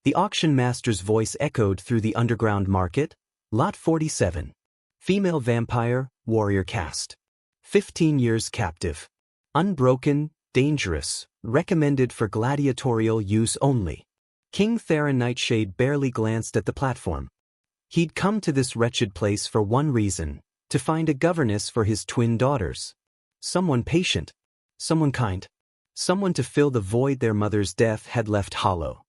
The auction master's voice echoed through the underground market. Lot 47. Female vampire, warrior caste. 15 years captive. Unbroken, dangerous, recommended for gladiatorial use only. King Theron Nightshade barely glanced at the platform. He'd come to this wretched place for one reason, to find a governess for his twin daughters. Someone patient. Someone kind. Someone to fill the void their mother's death had left hollow.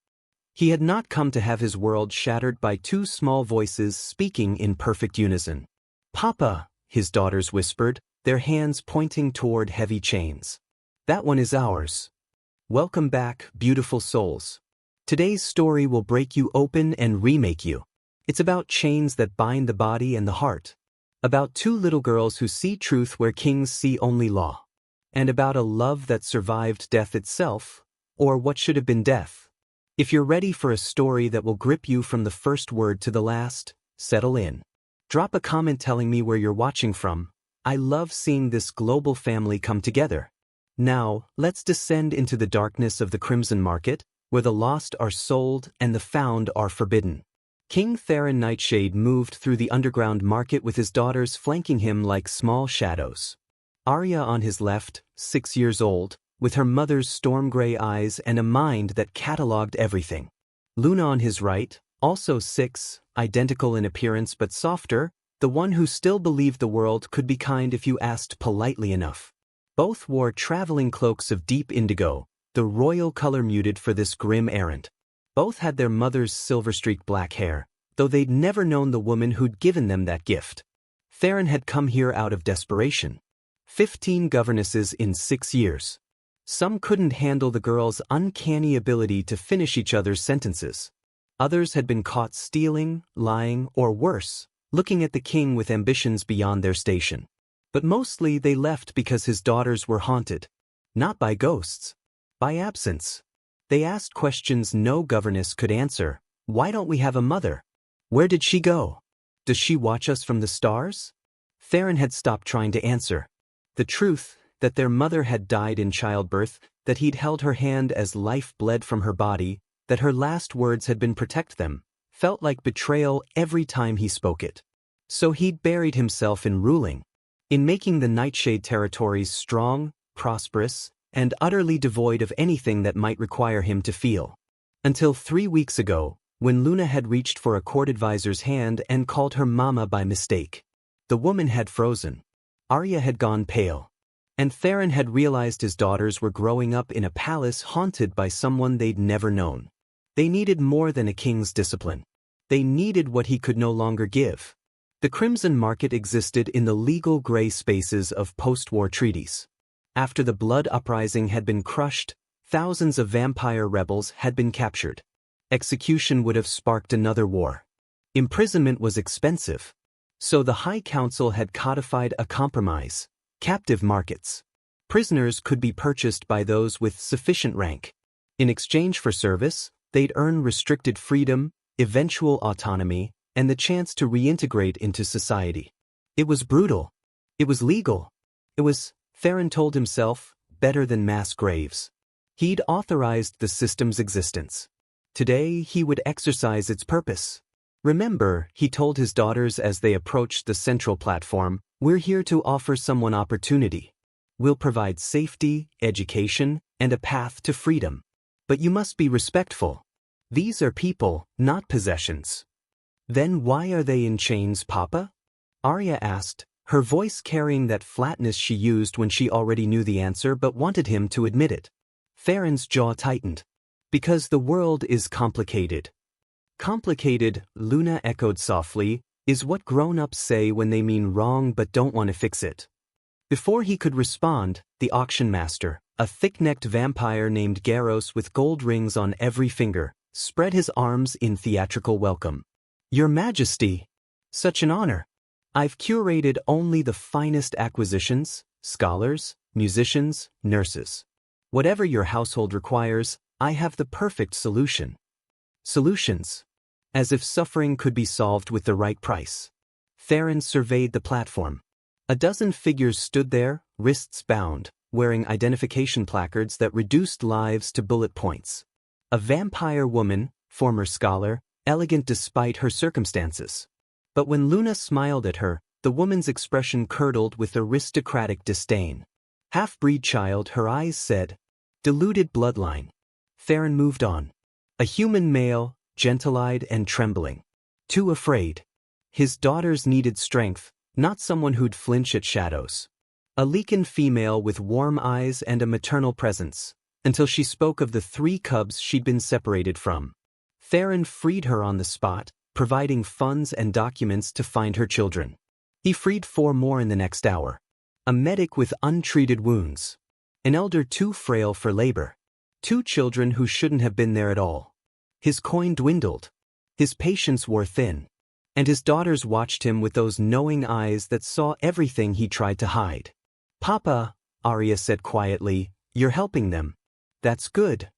He had not come to have his world shattered by two small voices speaking in perfect unison. "Papa," his daughters whispered, their hands pointing toward heavy chains. "That one is ours. Welcome back, beautiful souls. Today's story will break you open and remake you. It's about chains that bind the body and the heart. About two little girls who see truth where kings see only law. And about a love that survived death itself, or what should have been death. If you're ready for a story that will grip you from the first word to the last, settle in. Drop a comment telling me where you're watching from. I love seeing this global family come together. Now, let's descend into the darkness of the Crimson Market, where the lost are sold and the found are forbidden. King Theron Nightshade moved through the underground market with his daughters flanking him like small shadows. Arya on his left, 6 years old, with her mother's storm-gray eyes and a mind that catalogued everything. Luna on his right, also 6, identical in appearance but softer, the one who still believed the world could be kind if you asked politely enough. Both wore traveling cloaks of deep indigo, the royal color muted for this grim errand. Both had their mother's silver-streaked black hair, though they'd never known the woman who'd given them that gift. Theron had come here out of desperation. 15 governesses in 6 years. Some couldn't handle the girls' uncanny ability to finish each other's sentences. Others had been caught stealing, lying, or worse, looking at the king with ambitions beyond their station. But mostly they left because his daughters were haunted. Not by ghosts. By absence. They asked questions no governess could answer. Why don't we have a mother? Where did she go? Does she watch us from the stars? Theron had stopped trying to answer. The truth, that their mother had died in childbirth, that he'd held her hand as life bled from her body, that her last words had been protect them, felt like betrayal every time he spoke it. So he'd buried himself in ruling, in making the Nightshade territories strong, prosperous, and utterly devoid of anything that might require him to feel. Until 3 weeks ago, when Luna had reached for a court advisor's hand and called her mama by mistake. The woman had frozen. Arya had gone pale. And Theron had realized his daughters were growing up in a palace haunted by someone they'd never known. They needed more than a king's discipline. They needed what he could no longer give. The Crimson Market existed in the legal gray spaces of post-war treaties. After the blood uprising had been crushed, thousands of vampire rebels had been captured. Execution would have sparked another war. Imprisonment was expensive. So the High Council had codified a compromise. Captive markets. Prisoners could be purchased by those with sufficient rank. In exchange for service, they'd earn restricted freedom, eventual autonomy, and the chance to reintegrate into society. It was brutal. It was legal. It was, Theron told himself, better than mass graves. He'd authorized the system's existence. Today he would exercise its purpose. Remember, he told his daughters as they approached the central platform, we're here to offer someone opportunity. We'll provide safety, education, and a path to freedom. But you must be respectful. These are people, not possessions. Then why are they in chains, Papa? Arya asked, her voice carrying that flatness she used when she already knew the answer but wanted him to admit it. Theron's jaw tightened. Because the world is complicated. Complicated, Luna echoed softly, is what grown-ups say when they mean wrong but don't want to fix it. Before he could respond, the auction master, a thick-necked vampire named Garros with gold rings on every finger, spread his arms in theatrical welcome. Your Majesty! Such an honor! I've curated only the finest acquisitions, scholars, musicians, nurses. Whatever your household requires, I have the perfect solution. Solutions. As if suffering could be solved with the right price. Theron surveyed the platform. A dozen figures stood there, wrists bound, wearing identification placards that reduced lives to bullet points. A vampire woman, former scholar, elegant despite her circumstances. But when Luna smiled at her, the woman's expression curdled with aristocratic disdain. Half-breed child, her eyes said. Deluded bloodline. Theron moved on. A human male, gentle-eyed and trembling. Too afraid. His daughters needed strength, not someone who'd flinch at shadows. A Leaken female with warm eyes and a maternal presence, until she spoke of the 3 cubs she'd been separated from. Theron freed her on the spot, providing funds and documents to find her children. He freed 4 more in the next hour. A medic with untreated wounds. An elder too frail for labor. 2 children who shouldn't have been there at all. His coin dwindled. His patience wore thin. And his daughters watched him with those knowing eyes that saw everything he tried to hide. Papa, Arya said quietly, you're helping them. That's good.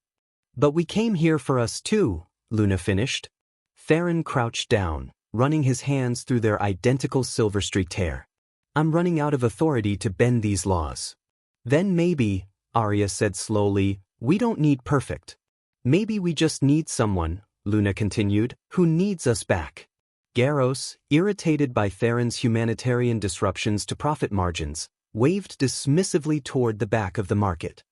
But we came here for us too, Luna finished. Theron crouched down, running his hands through their identical silver-streaked hair. I'm running out of authority to bend these laws. Then maybe, Arya said slowly, we don't need perfect. Maybe we just need someone, Luna continued, who needs us back. Garros, irritated by Theron's humanitarian disruptions to profit margins, waved dismissively toward the back of the market.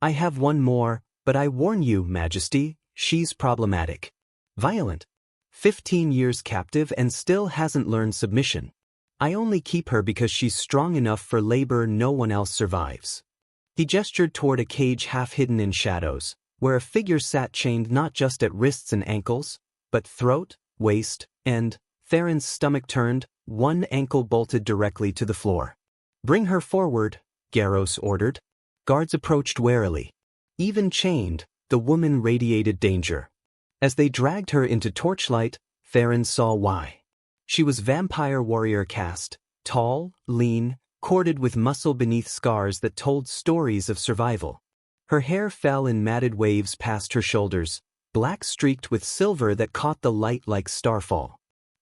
I have one more, but I warn you, Majesty, she's problematic. Violent. 15 years captive and still hasn't learned submission. I only keep her because she's strong enough for labor no one else survives. He gestured toward a cage half hidden in shadows, where a figure sat chained not just at wrists and ankles, but throat, waist, and, Theron's stomach turned, one ankle bolted directly to the floor. Bring her forward, Garros ordered. Guards approached warily. Even chained, the woman radiated danger. As they dragged her into torchlight, Theron saw why. She was vampire warrior caste, tall, lean, corded with muscle beneath scars that told stories of survival. Her hair fell in matted waves past her shoulders, black streaked with silver that caught the light like starfall.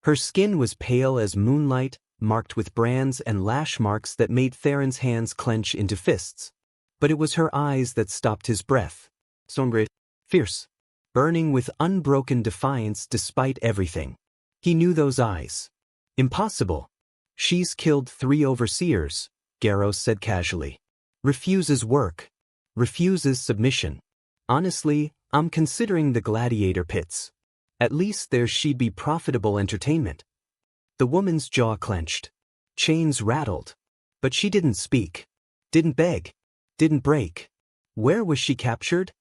Her skin was pale as moonlight, marked with brands and lash marks that made Theron's hands clench into fists. But it was her eyes that stopped his breath. Sombre, fierce, burning with unbroken defiance despite everything. He knew those eyes. Impossible. She's killed 3 overseers, Garros said casually. Refuses work. Refuses submission. Honestly, I'm considering the gladiator pits. At least there she'd be profitable entertainment. The woman's jaw clenched. Chains rattled. But she didn't speak. Didn't beg. Didn't break. Where was she captured?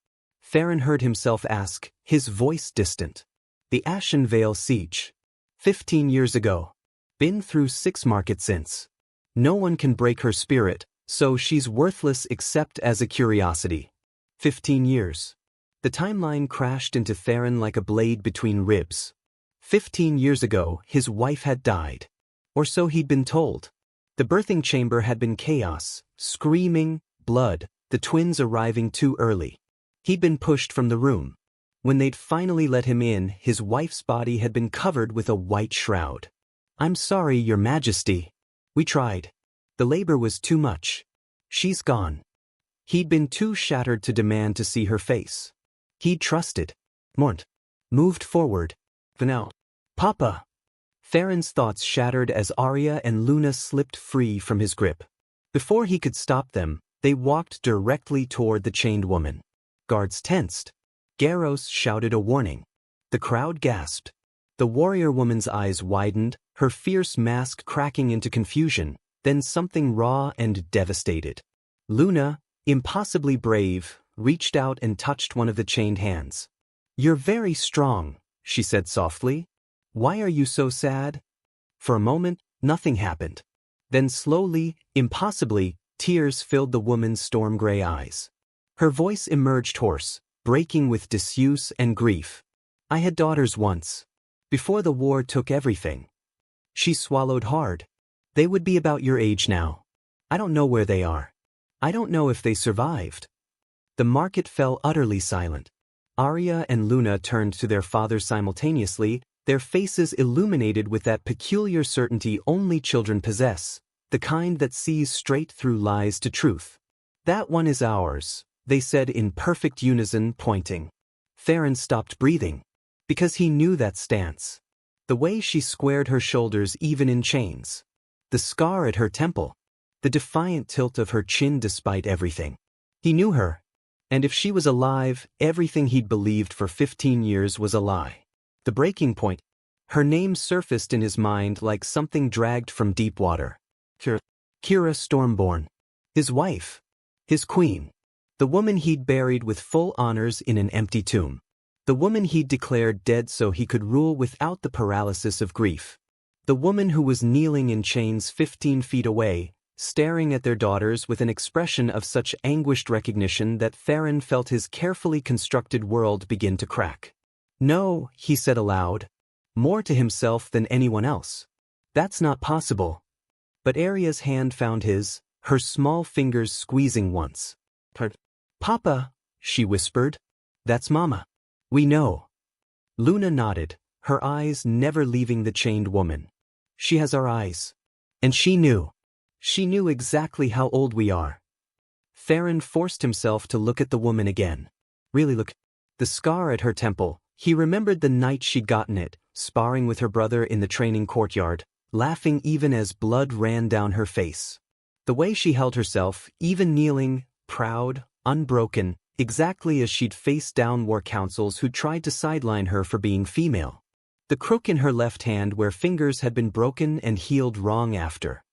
Theron heard himself ask, his voice distant. The Ashen Vale siege. 15 years ago. Been through 6 markets since. No one can break her spirit, so she's worthless except as a curiosity. 15 years. The timeline crashed into Theron like a blade between ribs. 15 years ago, his wife had died. Or so he'd been told. The birthing chamber had been chaos, screaming, blood, the twins arriving too early. He'd been pushed from the room. When they'd finally let him in, his wife's body had been covered with a white shroud. I'm sorry, Your Majesty. We tried. The labor was too much. She's gone. He'd been too shattered to demand to see her face. He'd trusted. Mourned. Moved forward. Vanel. Papa. Theron's thoughts shattered as Arya and Luna slipped free from his grip. Before he could stop them, they walked directly toward the chained woman. Guards tensed. Garros shouted a warning. The crowd gasped. The warrior woman's eyes widened, her fierce mask cracking into confusion, then something raw and devastated. Luna, impossibly brave, reached out and touched one of the chained hands. You're very strong, she said softly. Why are you so sad? For a moment, nothing happened. Then slowly, impossibly, tears filled the woman's storm-gray eyes. Her voice emerged hoarse, breaking with disuse and grief. I had daughters once. Before the war took everything. She swallowed hard. They would be about your age now. I don't know where they are. I don't know if they survived. The market fell utterly silent. Arya and Luna turned to their father simultaneously, their faces illuminated with that peculiar certainty only children possess, the kind that sees straight through lies to truth. That one is ours, they said in perfect unison, pointing. Theron stopped breathing. Because he knew that stance. The way she squared her shoulders even in chains. The scar at her temple. The defiant tilt of her chin despite everything. He knew her. And if she was alive, everything he'd believed for 15 years was a lie. The breaking point. Her name surfaced in his mind like something dragged from deep water. Kira Stormborn. His wife. His queen. The woman he'd buried with full honors in an empty tomb. The woman he'd declared dead so he could rule without the paralysis of grief. The woman who was kneeling in chains 15 feet away, staring at their daughters with an expression of such anguished recognition that Theron felt his carefully constructed world begin to crack. No, he said aloud. More to himself than anyone else. That's not possible. But Arya's hand found his, her small fingers squeezing once. Papa, she whispered. That's Mama. We know. Luna nodded, her eyes never leaving the chained woman. She has our eyes. And she knew. She knew exactly how old we are. Theron forced himself to look at the woman again. Really look. The scar at her temple, he remembered the night she'd gotten it, sparring with her brother in the training courtyard, laughing even as blood ran down her face. The way she held herself, even kneeling, proud, unbroken, exactly as she'd faced down war councils who tried to sideline her for being female. The crook in her left hand where fingers had been broken and healed wrong after.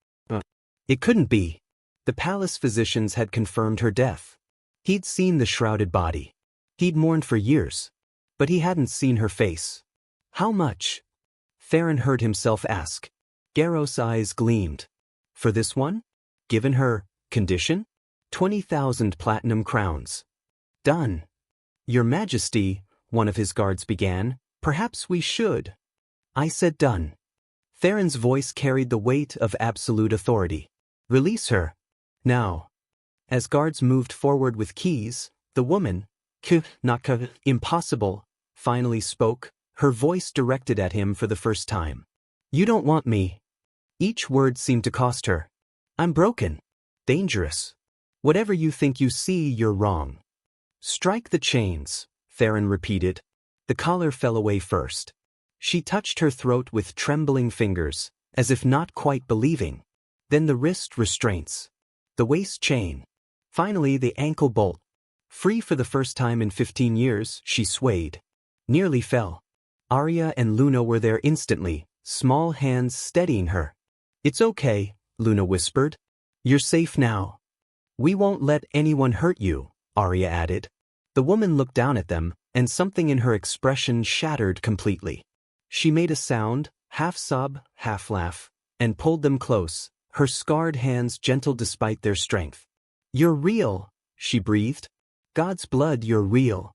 It couldn't be. The palace physicians had confirmed her death. He'd seen the shrouded body. He'd mourned for years. But he hadn't seen her face. How much? Theron heard himself ask. Garros' eyes gleamed. For this one? Given her condition? 20,000 platinum crowns. Done. Your Majesty, one of his guards began, perhaps we should. I said done. Theron's voice carried the weight of absolute authority. Release her. Now. As guards moved forward with keys, the woman, impossible, finally spoke, her voice directed at him for the first time. You don't want me. Each word seemed to cost her. I'm broken. Dangerous. Whatever you think you see, you're wrong. Strike the chains, Theron repeated. The collar fell away first. She touched her throat with trembling fingers, as if not quite believing. Then the wrist restraints. The waist chain. Finally the ankle bolt. Free for the first time in 15 years, she swayed. Nearly fell. Arya and Luna were there instantly, small hands steadying her. It's okay, Luna whispered. You're safe now. We won't let anyone hurt you, Arya added. The woman looked down at them, and something in her expression shattered completely. She made a sound, half sob, half laugh, and pulled them close, her scarred hands gentle despite their strength. You're real, she breathed. God's blood, you're real.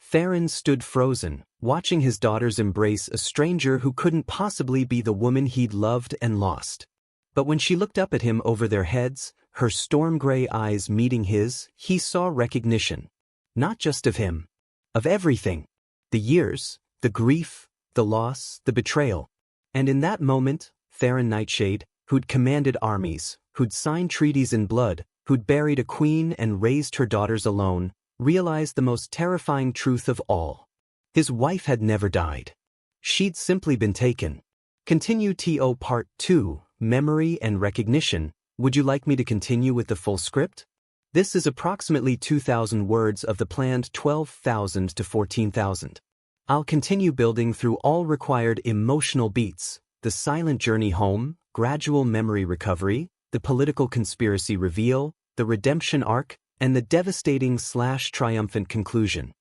Theron stood frozen, watching his daughters embrace a stranger who couldn't possibly be the woman he'd loved and lost. But when she looked up at him over their heads, her storm-gray eyes meeting his, he saw recognition. Not just of him. Of everything. The years, the grief, the loss, the betrayal. And in that moment, Theron Nightshade, who'd commanded armies, who'd signed treaties in blood, who'd buried a queen and raised her daughters alone, realized the most terrifying truth of all. His wife had never died. She'd simply been taken. Continue TO Part 2, Memory and Recognition. Would you like me to continue with the full script? This is approximately 2,000 words of the planned 12,000 to 14,000. I'll continue building through all required emotional beats, the silent journey home, gradual memory recovery, the political conspiracy reveal, the redemption arc, and the devastating/triumphant conclusion.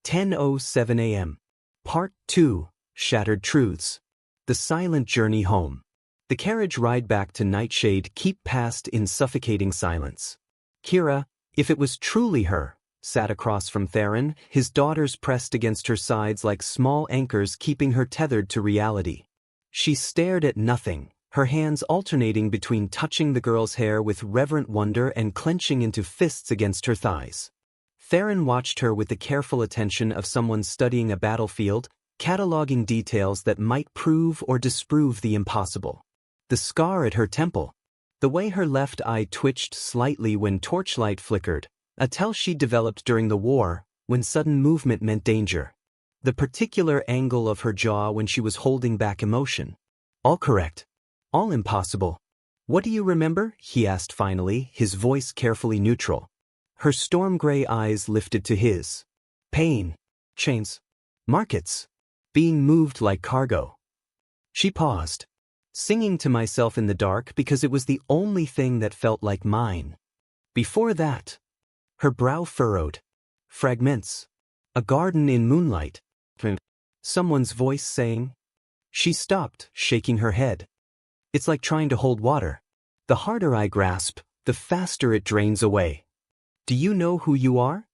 10:07 a.m. Part 2, Shattered Truths. The silent journey home. The carriage ride back to Nightshade passed in suffocating silence. Kira, if it was truly her, sat across from Theron, his daughters pressed against her sides like small anchors keeping her tethered to reality. She stared at nothing, her hands alternating between touching the girl's hair with reverent wonder and clenching into fists against her thighs. Theron watched her with the careful attention of someone studying a battlefield, cataloging details that might prove or disprove the impossible. The scar at her temple. The way her left eye twitched slightly when torchlight flickered, a tell she'd developed during the war, when sudden movement meant danger. The particular angle of her jaw when she was holding back emotion. All correct. All impossible. What do you remember? He asked finally, his voice carefully neutral. Her storm-gray eyes lifted to his. Pain. Chains. Markets. Being moved like cargo. She paused. Singing to myself in the dark because it was the only thing that felt like mine. Before that. Her brow furrowed. Fragments. A garden in moonlight. Someone's voice saying. She stopped, shaking her head. It's like trying to hold water. The harder I grasp, the faster it drains away. Do you know who you are?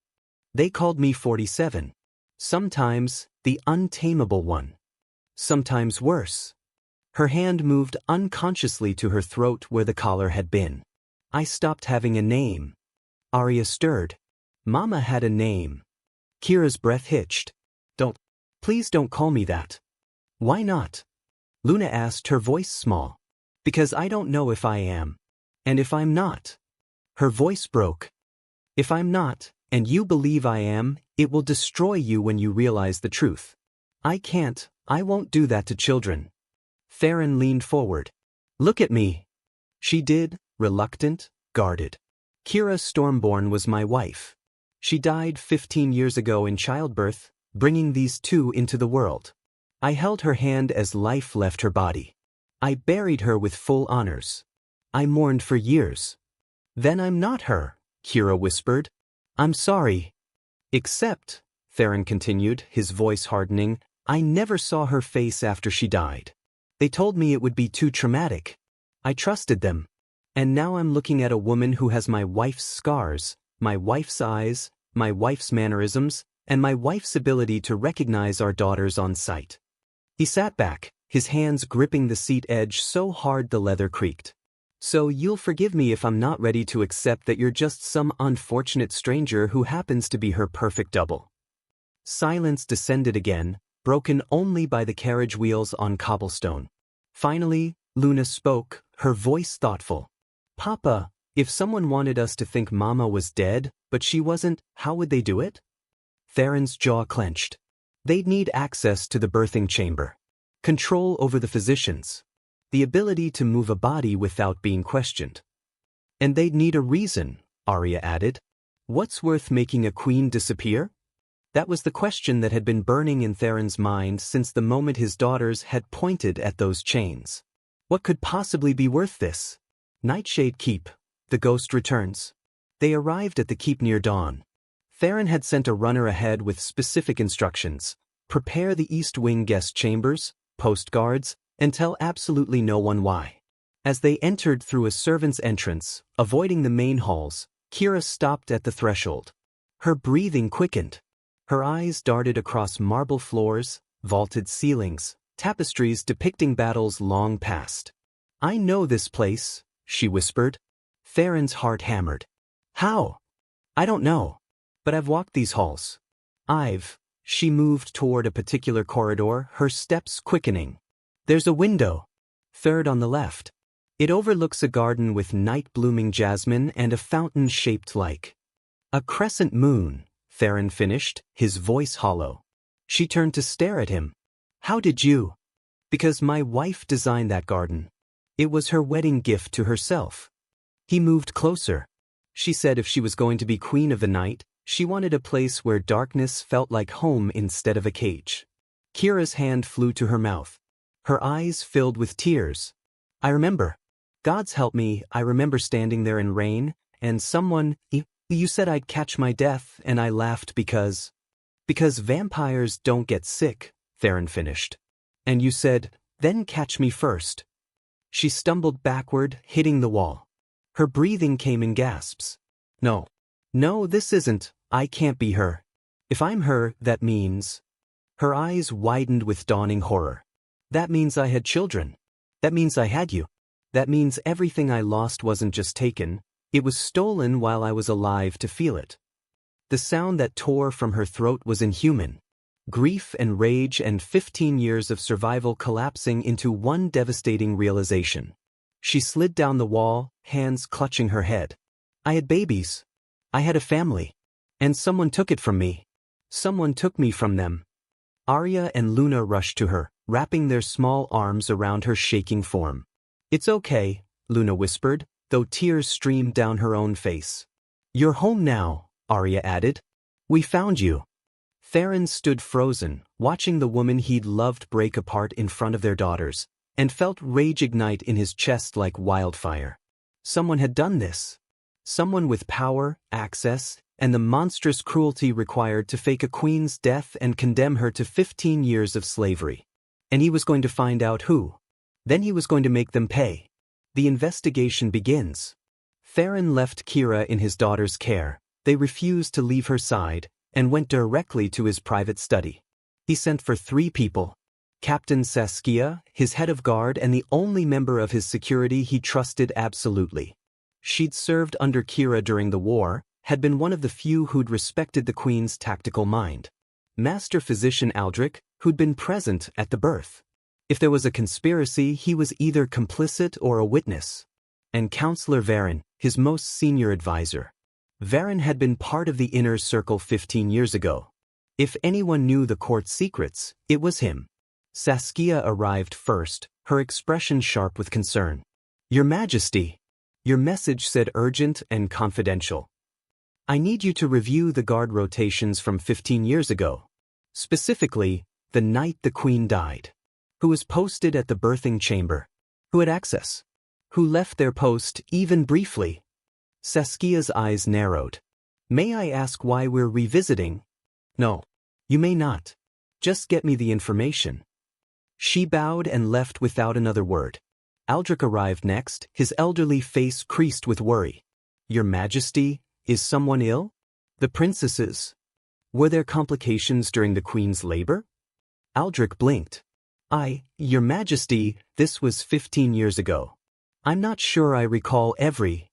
They called me 47. Sometimes, the untamable one. Sometimes worse. Her hand moved unconsciously to her throat where the collar had been. I stopped having a name. Arya stirred. Mama had a name. Kira's breath hitched. Please don't call me that. Why not? Luna asked, her voice small. Because I don't know if I am. And if I'm not. Her voice broke. If I'm not, and you believe I am, it will destroy you when you realize the truth. I won't do that to children. Theron leaned forward. Look at me. She did, reluctant, guarded. Kira Stormborn was my wife. She died 15 years ago in childbirth, bringing these two into the world. I held her hand as life left her body. I buried her with full honors. I mourned for years. Then I'm not her, Kira whispered. I'm sorry. Except, Theron continued, his voice hardening, I never saw her face after she died. They told me it would be too traumatic. I trusted them. And now I'm looking at a woman who has my wife's scars, my wife's eyes, my wife's mannerisms, and my wife's ability to recognize our daughters on sight. He sat back, his hands gripping the seat edge so hard the leather creaked. So you'll forgive me if I'm not ready to accept that you're just some unfortunate stranger who happens to be her perfect double. Silence descended again, broken only by the carriage wheels on cobblestone. Finally, Luna spoke, her voice thoughtful. Papa, if someone wanted us to think Mama was dead, but she wasn't, how would they do it? Theron's jaw clenched. They'd need access to the birthing chamber. Control over the physicians. The ability to move a body without being questioned. And they'd need a reason, Arya added. What's worth making a queen disappear? That was the question that had been burning in Theron's mind since the moment his daughters had pointed at those chains. What could possibly be worth this? Nightshade Keep. The ghost returns. They arrived at the keep near dawn. Theron had sent a runner ahead with specific instructions. Prepare the East Wing guest chambers, post guards, and tell absolutely no one why. As they entered through a servant's entrance, avoiding the main halls, Kira stopped at the threshold. Her breathing quickened. Her eyes darted across marble floors, vaulted ceilings, tapestries depicting battles long past. I know this place, she whispered. Theron's heart hammered. How? I don't know. But I've walked these halls. She moved toward a particular corridor, her steps quickening. There's a window. Third on the left. It overlooks a garden with night-blooming jasmine and a fountain shaped like a crescent moon, Theron finished, his voice hollow. She turned to stare at him. How did you? Because my wife designed that garden. It was her wedding gift to herself. He moved closer. She said if she was going to be queen of the night, she wanted a place where darkness felt like home instead of a cage. Kira's hand flew to her mouth. Her eyes filled with tears. I remember. God's help me, I remember standing there in rain, and someone, you said I'd catch my death, and I laughed because vampires don't get sick, Theron finished. And you said, then catch me first. She stumbled backward, hitting the wall. Her breathing came in gasps. No, this isn't, I can't be her. If I'm her, that means... Her eyes widened with dawning horror. That means I had children. That means I had you. That means everything I lost wasn't just taken, it was stolen while I was alive to feel it. The sound that tore from her throat was inhuman. Grief and rage and 15 years of survival collapsing into one devastating realization. She slid down the wall, hands clutching her head. I had babies. I had a family. And someone took it from me. Someone took me from them. Arya and Luna rushed to her, wrapping their small arms around her shaking form. "It's okay," Luna whispered, though tears streamed down her own face. "You're home now," Arya added. "We found you." Theron stood frozen, watching the woman he'd loved break apart in front of their daughters, and felt rage ignite in his chest like wildfire. Someone had done this. Someone with power, access, and the monstrous cruelty required to fake a queen's death and condemn her to 15 years of slavery. And he was going to find out who. Then he was going to make them pay. The investigation begins. Theron left Kira in his daughter's care. They refused to leave her side, and went directly to his private study. He sent for 3 people. Captain Saskia, his head of guard and the only member of his security he trusted absolutely. She'd served under Kira during the war, had been one of the few who'd respected the Queen's tactical mind. Master Physician Aldrich, who'd been present at the birth. If there was a conspiracy, he was either complicit or a witness. And Counselor Verin, his most senior advisor. Verin had been part of the inner circle 15 years ago. If anyone knew the court's secrets, it was him. Saskia arrived first, her expression sharp with concern. "Your Majesty," your message said, urgent and confidential. "I need you to review the guard rotations from 15 years ago. Specifically, the night the Queen died. Who was posted at the birthing chamber? Who had access? Who left their post, even briefly?" Saskia's eyes narrowed. "May I ask why we're revisiting?" "No. You may not. Just get me the information." She bowed and left without another word. Aldrich arrived next, his elderly face creased with worry. "Your Majesty, is someone ill? The princesses? Were there complications during the Queen's labor?" Aldrich blinked. Your Majesty, this was 15 years ago. I'm not sure I recall every..."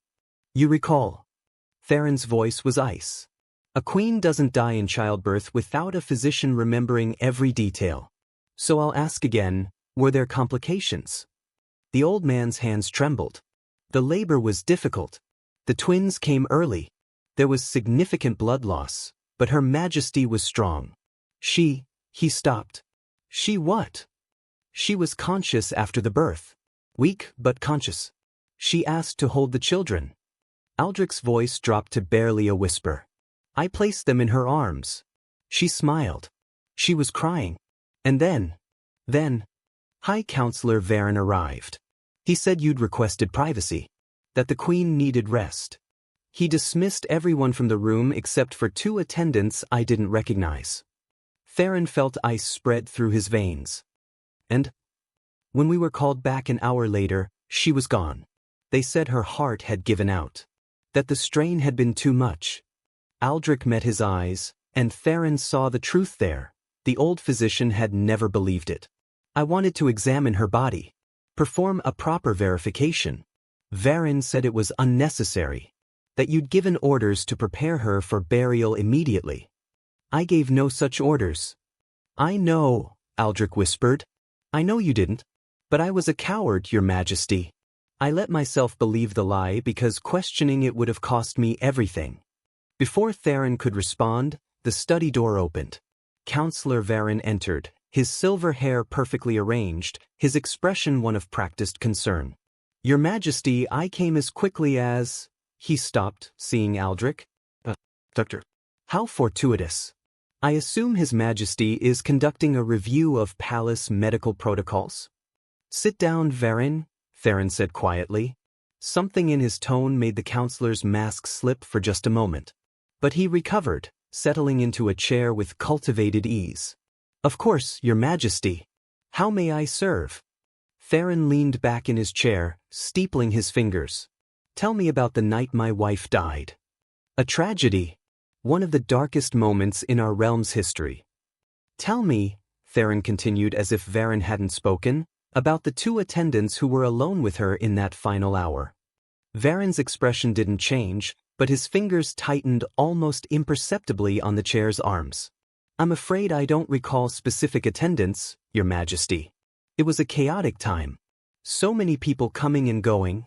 "You recall." Theron's voice was ice. "A queen doesn't die in childbirth without a physician remembering every detail. So I'll ask again, were there complications?" The old man's hands trembled. The labor was difficult. The twins came early. There was significant blood loss, but Her Majesty was strong. He stopped. "She what?" "She was conscious after the birth. Weak but conscious. She asked to hold the children." Aldrich's voice dropped to barely a whisper. "I placed them in her arms. She smiled. She was crying. And then, High Counselor Verin arrived. He said you'd requested privacy. That the Queen needed rest. He dismissed everyone from the room except for 2 attendants I didn't recognize." Theron felt ice spread through his veins. "And when we were called back an hour later, she was gone. They said her heart had given out. That the strain had been too much." Aldrich met his eyes, and Theron saw the truth there. The old physician had never believed it. "I wanted to examine her body. Perform a proper verification. Verin said it was unnecessary. That you'd given orders to prepare her for burial immediately." "I gave no such orders." "I know," Aldrich whispered. "I know you didn't. But I was a coward, Your Majesty. I let myself believe the lie because questioning it would have cost me everything." Before Theron could respond, the study door opened. Counselor Verin entered, his silver hair perfectly arranged, his expression one of practiced concern. "Your Majesty, I came as quickly as..." He stopped, seeing Aldrich. Doctor. How fortuitous. I assume His Majesty is conducting a review of palace medical protocols?" "Sit down, Verin," Theron said quietly. Something in his tone made the counselor's mask slip for just a moment. But he recovered, settling into a chair with cultivated ease. "Of course, Your Majesty. How may I serve?" Theron leaned back in his chair, steepling his fingers. "Tell me about the night my wife died." "A tragedy. One of the darkest moments in our realm's history." "Tell me," Theron continued as if Verin hadn't spoken, "about the 2 attendants who were alone with her in that final hour." Verin's expression didn't change, but his fingers tightened almost imperceptibly on the chair's arms. "I'm afraid I don't recall specific attendants, Your Majesty. It was a chaotic time. So many people coming and going.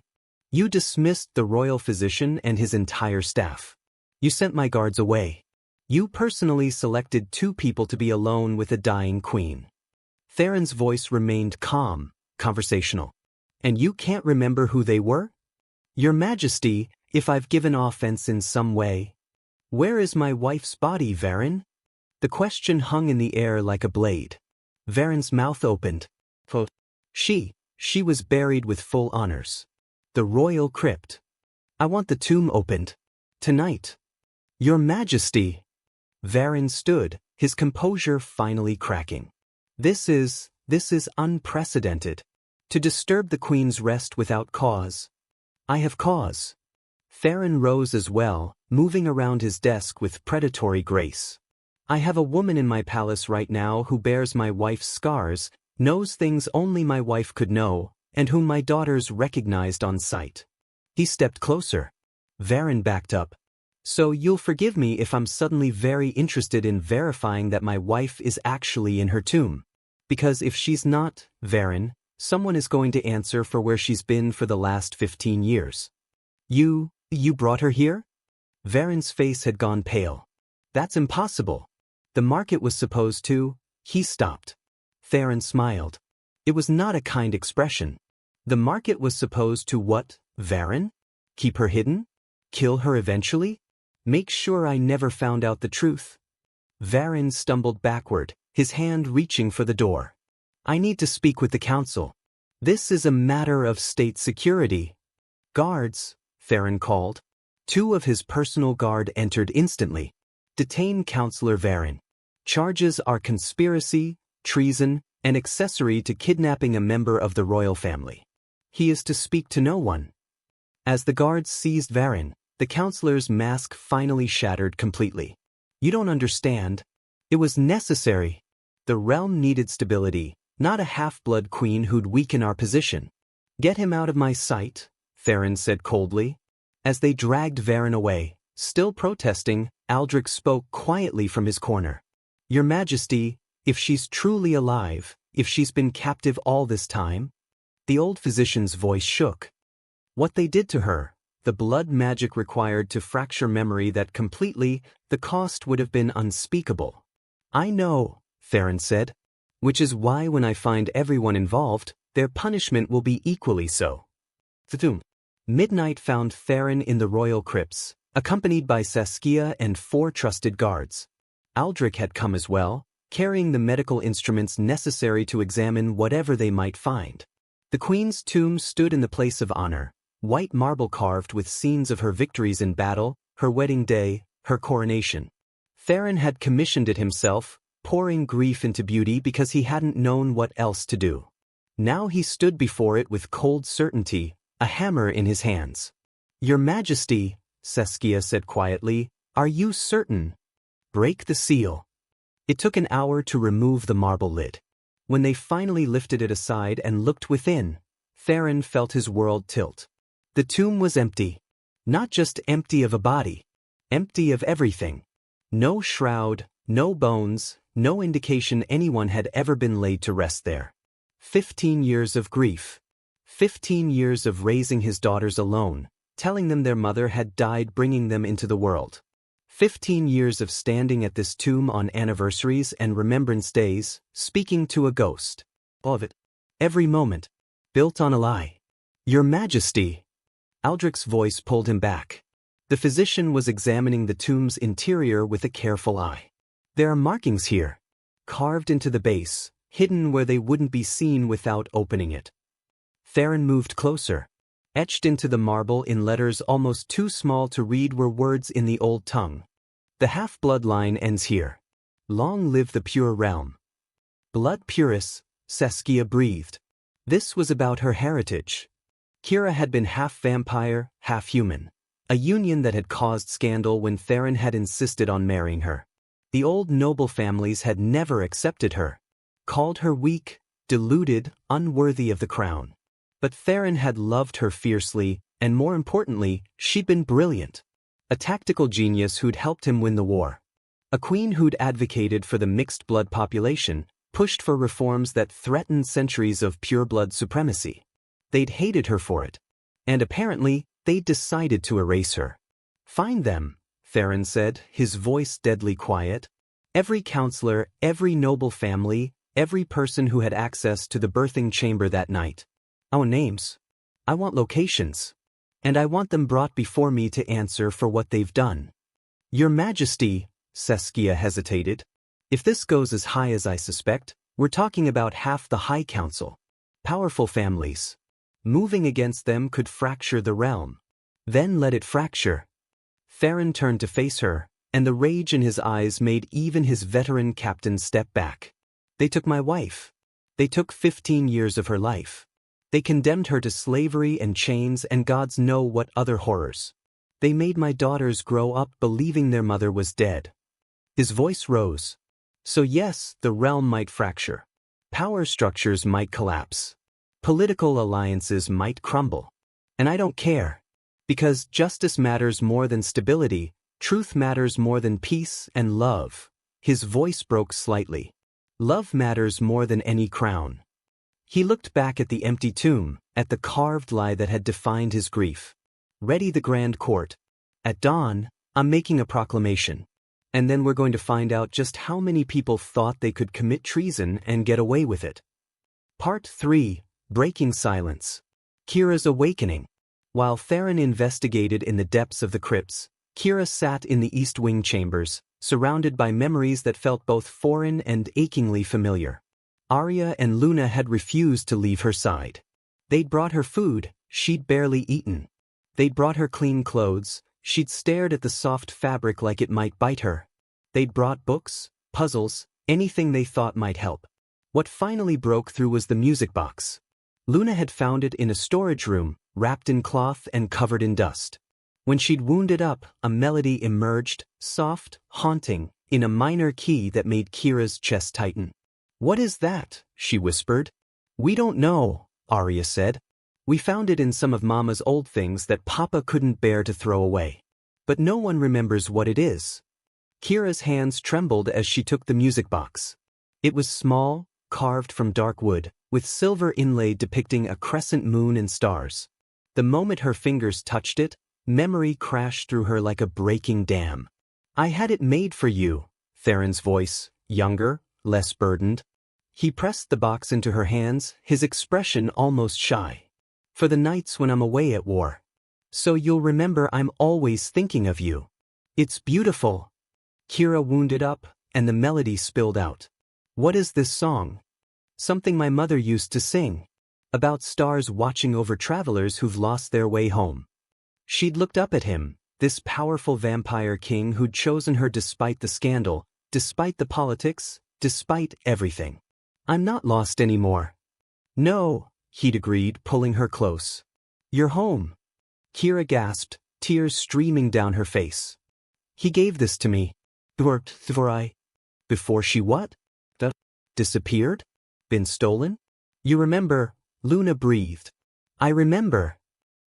You dismissed the royal physician and his entire staff. You sent my guards away. You personally selected 2 people to be alone with a dying queen. Theron's voice remained calm, conversational. And you can't remember who they were? Your Majesty, if I've given offense in some way. Where is my wife's body, Theron? The question hung in the air like a blade. Theron's mouth opened. She was buried with full honors. The royal crypt. I want the tomb opened. Tonight. Your Majesty. Theron stood, his composure finally cracking. This is unprecedented. To disturb the Queen's rest without cause. I have cause. Theron rose as well, moving around his desk with predatory grace. I have a woman in my palace right now who bears my wife's scars, knows things only my wife could know, and whom my daughters recognized on sight. He stepped closer. Theron backed up. So you'll forgive me if I'm suddenly very interested in verifying that my wife is actually in her tomb. Because if she's not, Theron, someone is going to answer for where she's been for the last 15 years. You brought her here? Theron's face had gone pale. That's impossible. The market was supposed to. He stopped. Theron smiled. It was not a kind expression. The market was supposed to what, Theron? Keep her hidden? Kill her eventually? Make sure I never found out the truth. Theron stumbled backward, his hand reaching for the door. I need to speak with the council. This is a matter of state security. Guards, Theron called. 2 of his personal guard entered instantly. Detain Councillor Theron. Charges are conspiracy, treason, and accessory to kidnapping a member of the royal family. He is to speak to no one. As the guards seized Theron, the councillor's mask finally shattered completely. You don't understand. It was necessary. The realm needed stability, not a half-blood queen who'd weaken our position. Get him out of my sight, Theron said coldly. As they dragged Theron away, still protesting, Aldrich spoke quietly from his corner. Your Majesty, if she's truly alive, if she's been captive all this time? The old physician's voice shook. What they did to her, the blood magic required to fracture memory that completely, the cost would have been unspeakable. I know, Theron said. Which is why when I find everyone involved, their punishment will be equally so. Midnight found Theron in the royal crypts, accompanied by Saskia and 4 trusted guards. Aldrich had come as well, carrying the medical instruments necessary to examine whatever they might find. The Queen's tomb stood in the place of honor, white marble carved with scenes of her victories in battle, her wedding day, her coronation. Theron had commissioned it himself, pouring grief into beauty because he hadn't known what else to do. Now he stood before it with cold certainty, a hammer in his hands. Your Majesty, Saskia said quietly, are you certain? Break the seal. It took an hour to remove the marble lid. When they finally lifted it aside and looked within, Theron felt his world tilt. The tomb was empty. Not just empty of a body. Empty of everything. No shroud, no bones, no indication anyone had ever been laid to rest there. 15 years of grief. 15 years of raising his daughters alone, telling them their mother had died bringing them into the world. 15 years of standing at this tomb on anniversaries and remembrance days, speaking to a ghost. All of it. Every moment. Built on a lie. Your Majesty. Aldrich's voice pulled him back. The physician was examining the tomb's interior with a careful eye. There are markings here. Carved into the base, hidden where they wouldn't be seen without opening it. Theron moved closer. Etched into the marble in letters almost too small to read were words in the old tongue. The half-blood line ends here. Long live the pure realm. Blood purus, Saskia breathed. This was about her heritage. Kira had been half vampire, half human. A union that had caused scandal when Theron had insisted on marrying her. The old noble families had never accepted her. Called her weak, deluded, unworthy of the crown. But Theron had loved her fiercely, and more importantly, she'd been brilliant. A tactical genius who'd helped him win the war. A queen who'd advocated for the mixed-blood population, pushed for reforms that threatened centuries of pure-blood supremacy. They'd hated her for it. And apparently, they'd decided to erase her. Find them, Theron said, his voice deadly quiet. Every counselor, every noble family, every person who had access to the birthing chamber that night. Our names. I want locations. And I want them brought before me to answer for what they've done. Your Majesty, Saskia hesitated. If this goes as high as I suspect, we're talking about half the High Council. Powerful families. Moving against them could fracture the realm. Then let it fracture. Theron turned to face her, and the rage in his eyes made even his veteran captain step back. They took my wife. They took 15 years of her life. They condemned her to slavery and chains and gods know what other horrors. They made my daughters grow up believing their mother was dead. His voice rose. So yes, the realm might fracture. Power structures might collapse. Political alliances might crumble. And I don't care. Because justice matters more than stability, truth matters more than peace and love. His voice broke slightly. Love matters more than any crown. He looked back at the empty tomb, at the carved lie that had defined his grief. Ready the grand court. At dawn, I'm making a proclamation. And then we're going to find out just how many people thought they could commit treason and get away with it. Part 3. Breaking Silence. Kira's Awakening. While Theron investigated in the depths of the crypts, Kira sat in the East Wing chambers, surrounded by memories that felt both foreign and achingly familiar. Arya and Luna had refused to leave her side. They'd brought her food, she'd barely eaten. They'd brought her clean clothes, she'd stared at the soft fabric like it might bite her. They'd brought books, puzzles, anything they thought might help. What finally broke through was the music box. Luna had found it in a storage room, wrapped in cloth and covered in dust. When she'd wound it up, a melody emerged, soft, haunting, in a minor key that made Kira's chest tighten. "What is that?" she whispered. "We don't know," Arya said. "We found it in some of Mama's old things that Papa couldn't bear to throw away. But no one remembers what it is." Kira's hands trembled as she took the music box. It was small, carved from dark wood, with silver inlay depicting a crescent moon and stars. The moment her fingers touched it, memory crashed through her like a breaking dam. "I had it made for you," Theron's voice, younger, less burdened. He pressed the box into her hands, his expression almost shy. "For the nights when I'm away at war. So you'll remember I'm always thinking of you. It's beautiful." Kira wound it up, and the melody spilled out. "What is this song?" "Something my mother used to sing. About stars watching over travelers who've lost their way home." She'd looked up at him, this powerful vampire king who'd chosen her despite the scandal, despite the politics, despite everything. "I'm not lost anymore." "No," he'd agreed, pulling her close. "You're home." Kira gasped, tears streaming down her face. "He gave this to me. Before she what? Disappeared? Been stolen?" "You remember," Luna breathed. "I remember."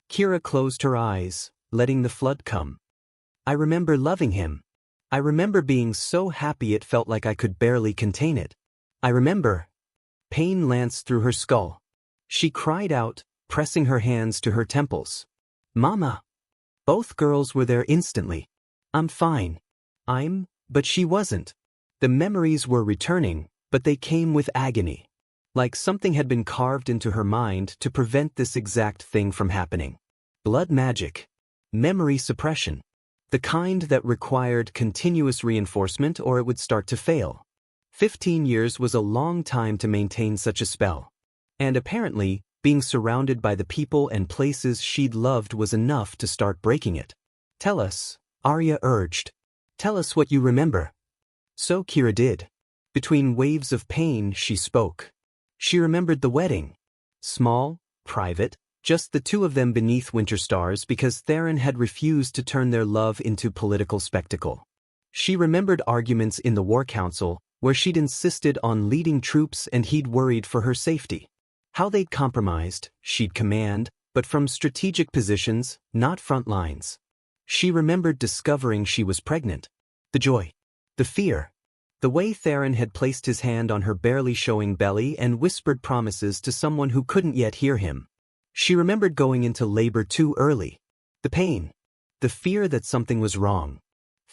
Kira closed her eyes, letting the flood come. "I remember loving him. I remember being so happy it felt like I could barely contain it. I remember." Pain lanced through her skull. She cried out, pressing her hands to her temples. "Mama!" Both girls were there instantly. "I'm fine." But she wasn't. The memories were returning, but they came with agony. Like something had been carved into her mind to prevent this exact thing from happening. Blood magic. Memory suppression. The kind that required continuous reinforcement or it would start to fail. 15 years was a long time to maintain such a spell. And apparently, being surrounded by the people and places she'd loved was enough to start breaking it. "Tell us," Arya urged. "Tell us what you remember." So Kira did. Between waves of pain, she spoke. She remembered the wedding. Small, private, just the two of them beneath winter stars because Theron had refused to turn their love into political spectacle. She remembered arguments in the War Council, where she'd insisted on leading troops and he'd worried for her safety. How they'd compromised, she'd command, but from strategic positions, not front lines. She remembered discovering she was pregnant. The joy. The fear. The way Theron had placed his hand on her barely showing belly and whispered promises to someone who couldn't yet hear him. She remembered going into labor too early. The pain. The fear that something was wrong.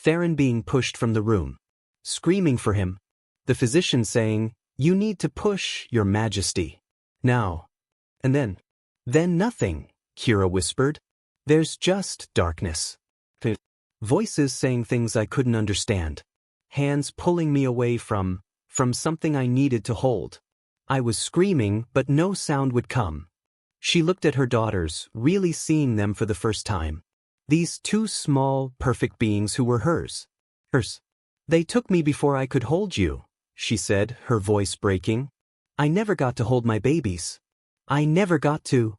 Theron being pushed from the room. Screaming for him. The physician saying, "You need to push, Your Majesty. Now." And then nothing, Kira whispered. "There's just darkness." Voices saying things I couldn't understand. Hands pulling me away from something I needed to hold. I was screaming, but no sound would come. She looked at her daughters, really seeing them for the first time. These two small, perfect beings who were hers. "They took me before I could hold you," she said, her voice breaking. "I never got to hold my babies. I never got to."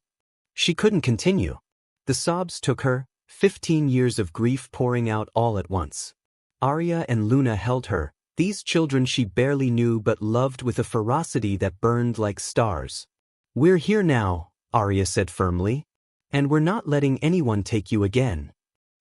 She couldn't continue. The sobs took her, 15 years of grief pouring out all at once. Arya and Luna held her, these children she barely knew but loved with a ferocity that burned like stars. "We're here now," Arya said firmly. "And we're not letting anyone take you again."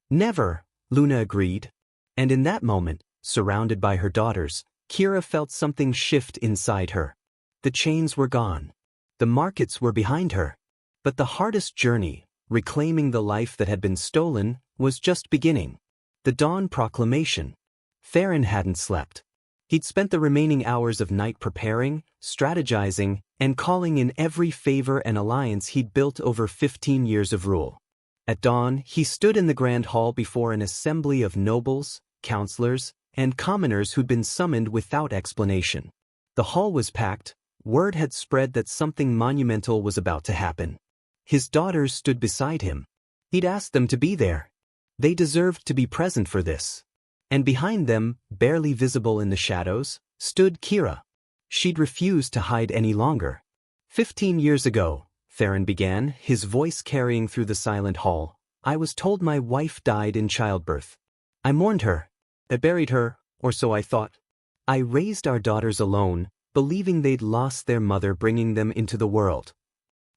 "Never," Luna agreed. And in that moment, surrounded by her daughters, Kira felt something shift inside her. The chains were gone. The markets were behind her. But the hardest journey, reclaiming the life that had been stolen, was just beginning. The dawn proclamation. Theron hadn't slept. He'd spent the remaining hours of night preparing, strategizing, and calling in every favor and alliance he'd built over 15 years of rule. At dawn, he stood in the grand hall before an assembly of nobles, counselors, and commoners who'd been summoned without explanation. The hall was packed. Word had spread that something monumental was about to happen. His daughters stood beside him. He'd asked them to be there. They deserved to be present for this. And behind them, barely visible in the shadows, stood Kira. She'd refused to hide any longer. 15 years ago, Theron began, his voice carrying through the silent hall, "I was told my wife died in childbirth. I mourned her. I buried her, or so I thought. I raised our daughters alone, believing they'd lost their mother bringing them into the world."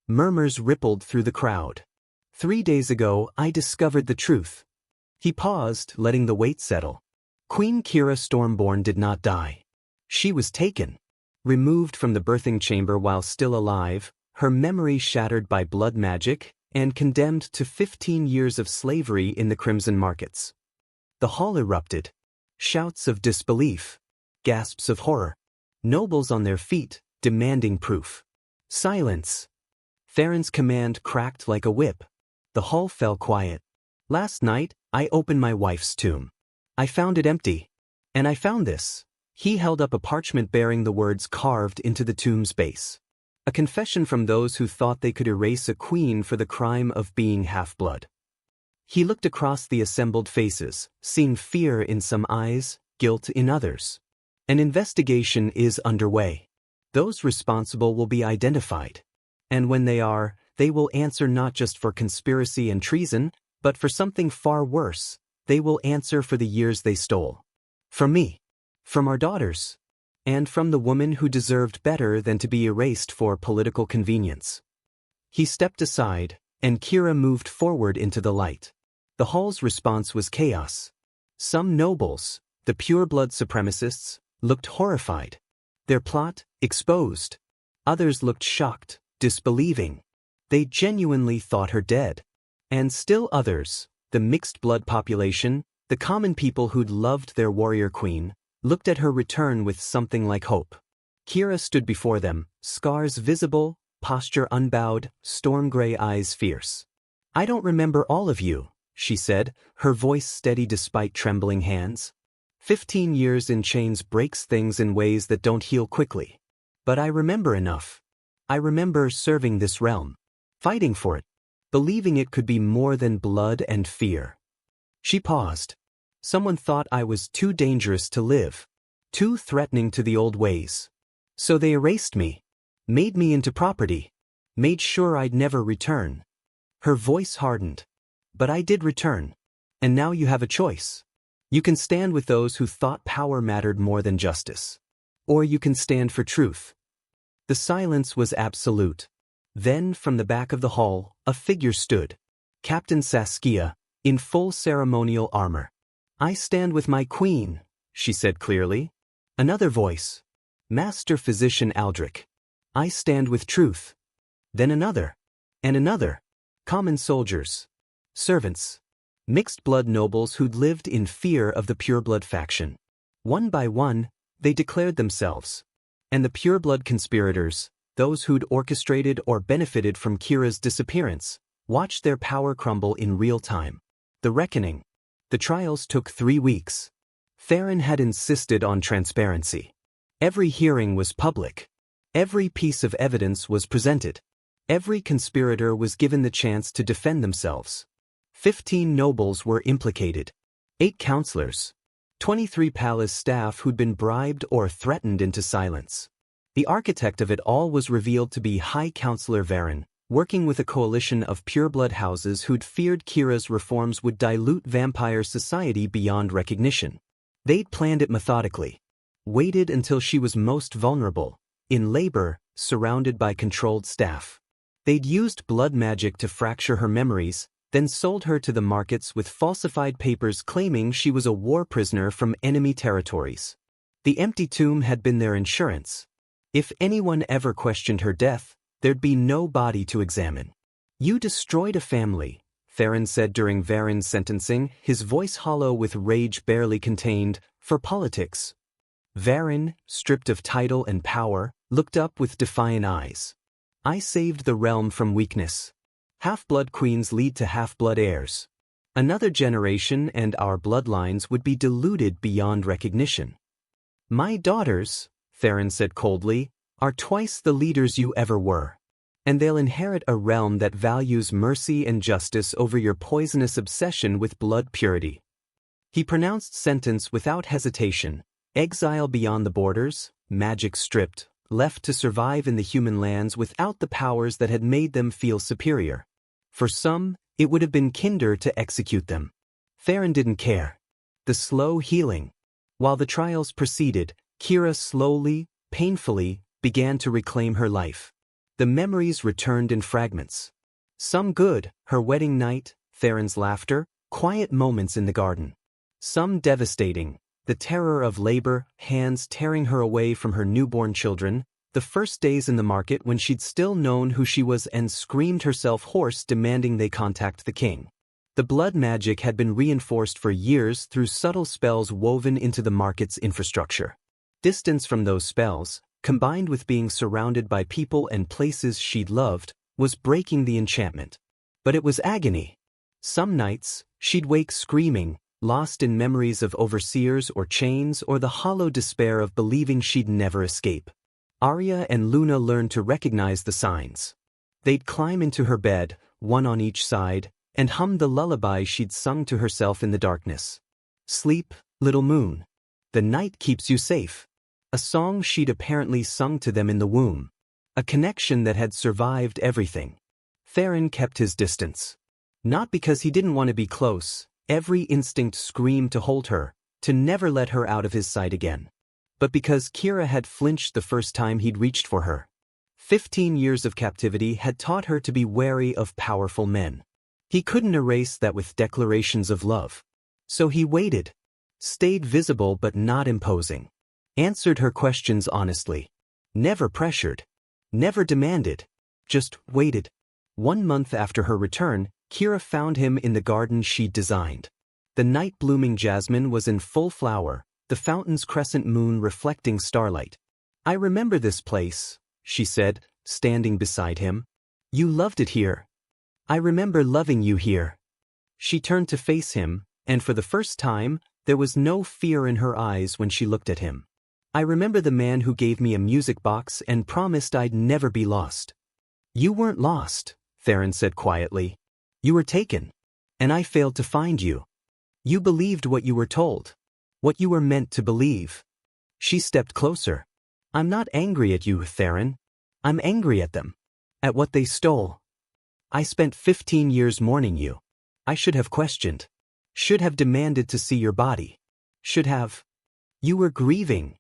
Murmurs rippled through the crowd. 3 days ago, I discovered the truth." He paused, letting the weight settle. Queen Kira Stormborn did not die. She was taken. Removed from the birthing chamber while still alive, her memory shattered by blood magic, and condemned to 15 years of slavery in the Crimson Markets. The hall erupted. Shouts of disbelief. Gasps of horror. Nobles on their feet, demanding proof. "Silence!" Theron's command cracked like a whip. The hall fell quiet. "Last night, I opened my wife's tomb. I found it empty. And I found this." He held up a parchment bearing the words carved into the tomb's base. A confession from those who thought they could erase a queen for the crime of being half-blood. He looked across the assembled faces, seeing fear in some eyes, guilt in others. "An investigation is underway. Those responsible will be identified. And when they are, they will answer not just for conspiracy and treason, but for something far worse. They will answer for the years they stole. From me. From our daughters. And from the woman who deserved better than to be erased for political convenience." He stepped aside, and Kira moved forward into the light. The hall's response was chaos. Some nobles, the pure-blood supremacists, looked horrified. Their plot, exposed. Others looked shocked, disbelieving. They genuinely thought her dead. And still others, the mixed-blood population, the common people who'd loved their warrior queen, looked at her return with something like hope. Kira stood before them, scars visible, posture unbowed, storm-gray eyes fierce. "I don't remember all of you," she said, her voice steady despite trembling hands. 15 years in chains breaks things in ways that don't heal quickly. But I remember enough. I remember serving this realm. Fighting for it. Believing it could be more than blood and fear." She paused. "Someone thought I was too dangerous to live. Too threatening to the old ways. So they erased me. Made me into property. Made sure I'd never return." Her voice hardened. "But I did return. And now you have a choice. You can stand with those who thought power mattered more than justice. Or you can stand for truth." The silence was absolute. Then, from the back of the hall, a figure stood. Captain Saskia, in full ceremonial armor. "I stand with my queen," she said clearly. Another voice. "Master Physician Aldrich. I stand with truth." Then another. And another. Common soldiers. Servants. Mixed-blood nobles who'd lived in fear of the pureblood faction. One by one, they declared themselves. And the pureblood conspirators, those who'd orchestrated or benefited from Kira's disappearance, watched their power crumble in real time. The reckoning. The trials took 3 weeks. Theron had insisted on transparency. Every hearing was public. Every piece of evidence was presented. Every conspirator was given the chance to defend themselves. 15 nobles were implicated. 8 counselors. 23 palace staff who'd been bribed or threatened into silence. The architect of it all was revealed to be High Counselor Theron, working with a coalition of pureblood houses who'd feared Kira's reforms would dilute vampire society beyond recognition. They'd planned it methodically. Waited until she was most vulnerable, in labor, surrounded by controlled staff. They'd used blood magic to fracture her memories, then sold her to the markets with falsified papers claiming she was a war prisoner from enemy territories. The empty tomb had been their insurance. If anyone ever questioned her death, there'd be no body to examine. "You destroyed a family," Theron said during Theron's sentencing, his voice hollow with rage barely contained, "for politics." Theron, stripped of title and power, looked up with defiant eyes. "I saved the realm from weakness. Half-blood queens lead to half-blood heirs. Another generation and our bloodlines would be diluted beyond recognition." "My daughters," Theron said coldly, "are twice the leaders you ever were. And they'll inherit a realm that values mercy and justice over your poisonous obsession with blood purity." He pronounced sentence without hesitation: exile beyond the borders, magic stripped, left to survive in the human lands without the powers that had made them feel superior. For some, it would have been kinder to execute them. Theron didn't care. The slow healing. While the trials proceeded, Kira slowly, painfully, began to reclaim her life. The memories returned in fragments. Some good, her wedding night, Theron's laughter, quiet moments in the garden. Some devastating, the terror of labor, hands tearing her away from her newborn children, the first days in the market when she'd still known who she was and screamed herself hoarse demanding they contact the king. The blood magic had been reinforced for years through subtle spells woven into the market's infrastructure. Distance from those spells, combined with being surrounded by people and places she'd loved, was breaking the enchantment. But it was agony. Some nights, she'd wake screaming, lost in memories of overseers or chains or the hollow despair of believing she'd never escape. Arya and Luna learned to recognize the signs. They'd climb into her bed, one on each side, and hum the lullaby she'd sung to herself in the darkness. "Sleep, little moon. The night keeps you safe." A song she'd apparently sung to them in the womb. A connection that had survived everything. Theron kept his distance. Not because he didn't want to be close, every instinct screamed to hold her, to never let her out of his sight again. But because Kira had flinched the first time he'd reached for her. 15 years of captivity had taught her to be wary of powerful men. He couldn't erase that with declarations of love. So he waited. Stayed visible but not imposing. Answered her questions honestly. Never pressured. Never demanded. Just waited. 1 month after her return, Kira found him in the garden she'd designed. The night-blooming jasmine was in full flower, the fountain's crescent moon reflecting starlight. "I remember this place," she said, standing beside him. "You loved it here. I remember loving you here." She turned to face him, and for the first time, there was no fear in her eyes when she looked at him. "I remember the man who gave me a music box and promised I'd never be lost." "You weren't lost," Theron said quietly. "You were taken. And I failed to find you. You believed what you were told. What you were meant to believe." She stepped closer. "I'm not angry at you, Theron. I'm angry at them. At what they stole. I spent 15 years mourning you. I should have questioned. Should have demanded to see your body. Should have. You were grieving."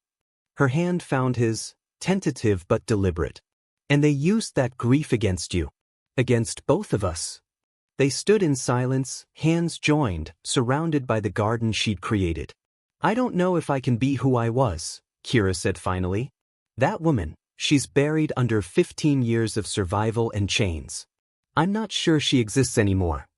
Her hand found his, tentative but deliberate. "And they used that grief against you. Against both of us." They stood in silence, hands joined, surrounded by the garden she'd created. "I don't know if I can be who I was," Kira said finally. "That woman, she's buried under 15 years of survival and chains. I'm not sure she exists anymore."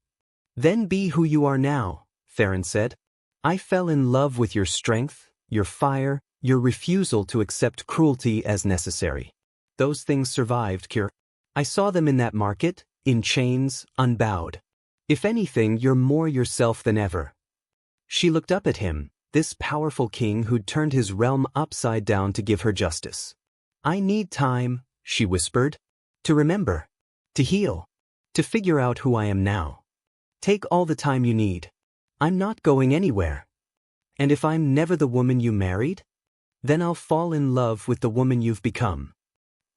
Then be who you are now, Theron said. I fell in love with your strength, your fire, your refusal to accept cruelty as necessary. Those things survived, Kira. I saw them in that market, in chains, unbowed. If anything, you're more yourself than ever. She looked up at him, this powerful king who'd turned his realm upside down to give her justice. I need time, she whispered, to remember, to heal, to figure out who I am now. Take all the time you need. I'm not going anywhere. And if I'm never the woman you married, then I'll fall in love with the woman you've become.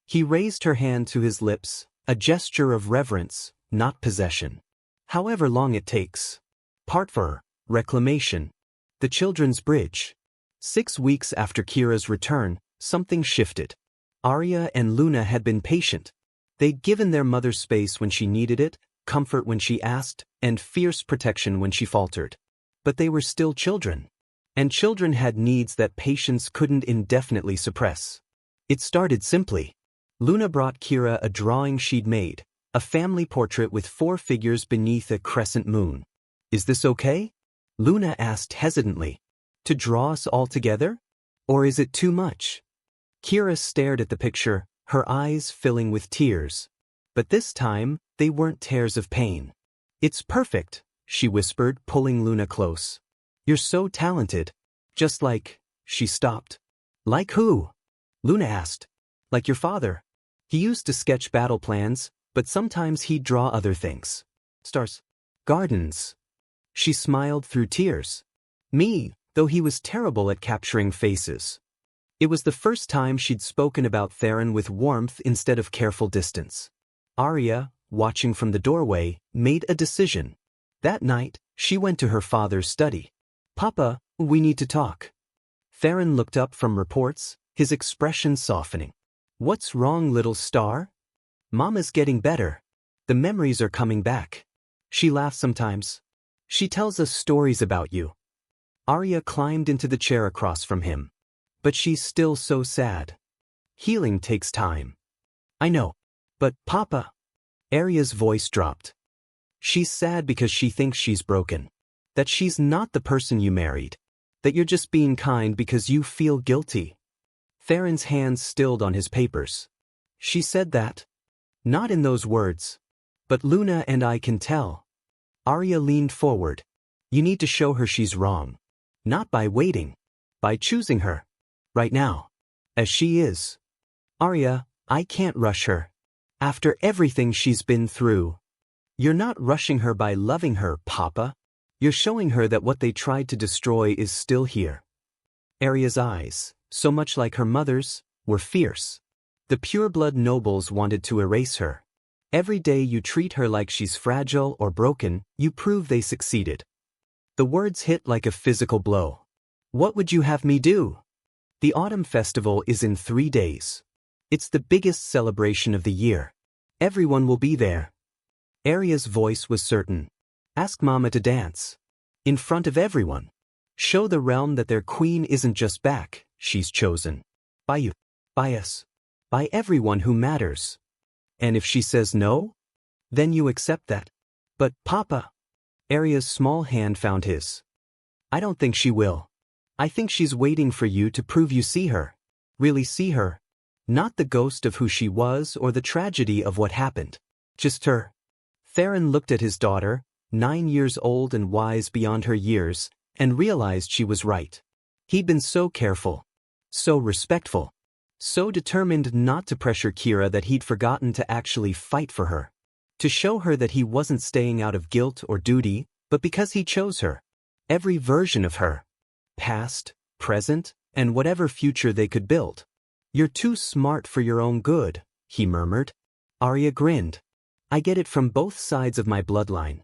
He raised her hand to his lips, a gesture of reverence, not possession. However long it takes. Part 4, Reclamation. The Children's Bridge. 6 weeks after Kira's return, something shifted. Arya and Luna had been patient. They'd given their mother space when she needed it, comfort when she asked, and fierce protection when she faltered. But they were still children. And children had needs that patience couldn't indefinitely suppress. It started simply. Luna brought Kira a drawing she'd made, a family portrait with 4 figures beneath a crescent moon. Is this okay? Luna asked hesitantly. To draw us all together? Or is it too much? Kira stared at the picture, her eyes filling with tears. But this time, they weren't tears of pain. It's perfect, she whispered, pulling Luna close. You're so talented. Just like, she stopped. Like who? Luna asked. Like your father. He used to sketch battle plans, but sometimes he'd draw other things. Stars. Gardens. She smiled through tears. Me, though he was terrible at capturing faces. It was the first time she'd spoken about Theron with warmth instead of careful distance. Arya, watching from the doorway, made a decision. That night, she went to her father's study. Papa, we need to talk. Theron looked up from reports, his expression softening. What's wrong, little star? Mama's getting better. The memories are coming back. She laughs sometimes. She tells us stories about you. Arya climbed into the chair across from him. But she's still so sad. Healing takes time. I know. But, Papa. Arya's voice dropped. She's sad because she thinks she's broken. That she's not the person you married. That you're just being kind because you feel guilty. Theron's hands stilled on his papers. She said that. Not in those words. But Luna and I can tell. Arya leaned forward. You need to show her she's wrong. Not by waiting. By choosing her. Right now. As she is. Arya, I can't rush her. After everything she's been through. You're not rushing her by loving her, Papa. You're showing her that what they tried to destroy is still here. Arya's eyes, so much like her mother's, were fierce. The pureblood nobles wanted to erase her. Every day you treat her like she's fragile or broken, you prove they succeeded. The words hit like a physical blow. What would you have me do? The autumn festival is in 3 days. It's the biggest celebration of the year. Everyone will be there. Arya's voice was certain. Ask Mama to dance. In front of everyone. Show the realm that their queen isn't just back, she's chosen. By you. By us. By everyone who matters. And if she says no? Then you accept that. But, Papa. Arya's small hand found his. I don't think she will. I think she's waiting for you to prove you see her. Really see her. Not the ghost of who she was or the tragedy of what happened. Just her. Theron looked at his daughter, 9 years old and wise beyond her years, and realized she was right. He'd been so careful. So respectful. So determined not to pressure Kira that he'd forgotten to actually fight for her. To show her that he wasn't staying out of guilt or duty, but because he chose her. Every version of her. Past, present, and whatever future they could build. You're too smart for your own good, he murmured. Arya grinned. I get it from both sides of my bloodline.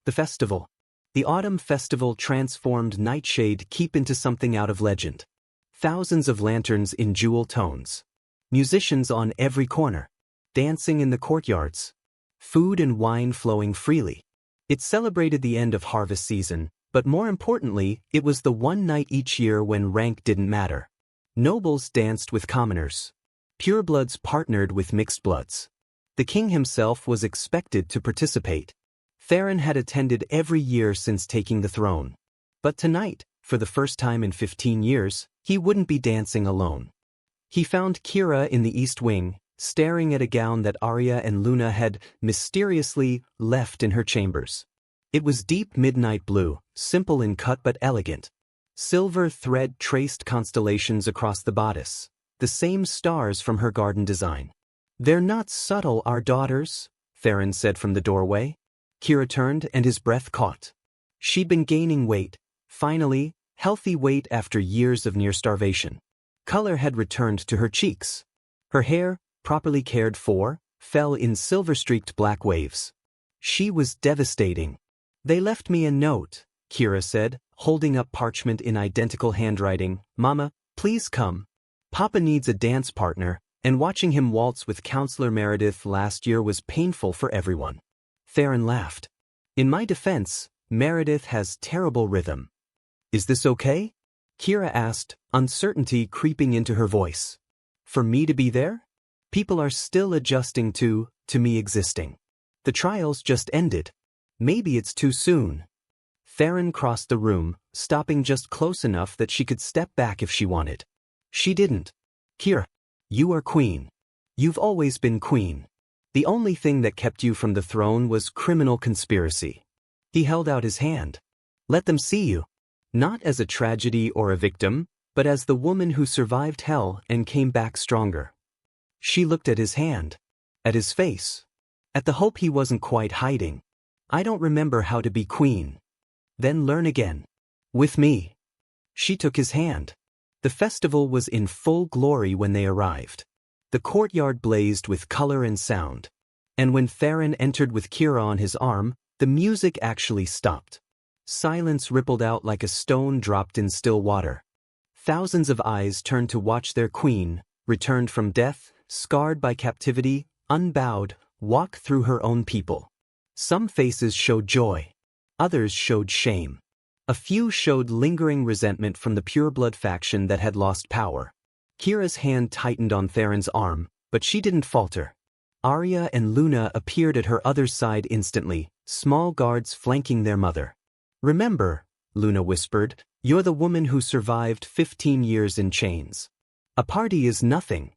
The festival. The autumn festival transformed Nightshade Keep into something out of legend. Thousands of lanterns in jewel tones. Musicians on every corner. Dancing in the courtyards. Food and wine flowing freely. It celebrated the end of harvest season, but more importantly, it was the one night each year when rank didn't matter. Nobles danced with commoners. Purebloods partnered with mixed bloods. The king himself was expected to participate. Theron had attended every year since taking the throne. But tonight, for the first time in 15 years, he wouldn't be dancing alone. He found Kira in the East Wing, staring at a gown that Arya and Luna had mysteriously left in her chambers. It was deep midnight blue, simple in cut but elegant. Silver thread traced constellations across the bodice, the same stars from her garden design. "They're not subtle, our daughters," Theron said from the doorway. Kira turned and his breath caught. She'd been gaining weight, finally, healthy weight after years of near starvation. Color had returned to her cheeks. Her hair, properly cared for, fell in silver-streaked black waves. She was devastating. "They left me a note," Kira said, holding up parchment in identical handwriting. "Mama, please come. Papa needs a dance partner, and watching him waltz with Counselor Meredith last year was painful for everyone." Theron laughed. "In my defense, Meredith has terrible rhythm." "Is this okay?" Kira asked, uncertainty creeping into her voice. "For me to be there? People are still adjusting to me existing. The trials just ended. Maybe it's too soon." Theron crossed the room, stopping just close enough that she could step back if she wanted. She didn't. "Kira, you are queen. You've always been queen. The only thing that kept you from the throne was criminal conspiracy." He held out his hand. "Let them see you. Not as a tragedy or a victim, but as the woman who survived hell and came back stronger." She looked at his hand. At his face. At the hope he wasn't quite hiding. "I don't remember how to be queen." "Then learn again. With me." She took his hand. The festival was in full glory when they arrived. The courtyard blazed with color and sound. And when Theron entered with Kira on his arm, the music actually stopped. Silence rippled out like a stone dropped in still water. Thousands of eyes turned to watch their queen, returned from death, scarred by captivity, unbowed, walk through her own people. Some faces showed joy. Others showed shame. A few showed lingering resentment from the pureblood faction that had lost power. Kira's hand tightened on Theron's arm, but she didn't falter. Arya and Luna appeared at her other side instantly, small guards flanking their mother. "Remember," Luna whispered, "you're the woman who survived 15 years in chains. A party is nothing."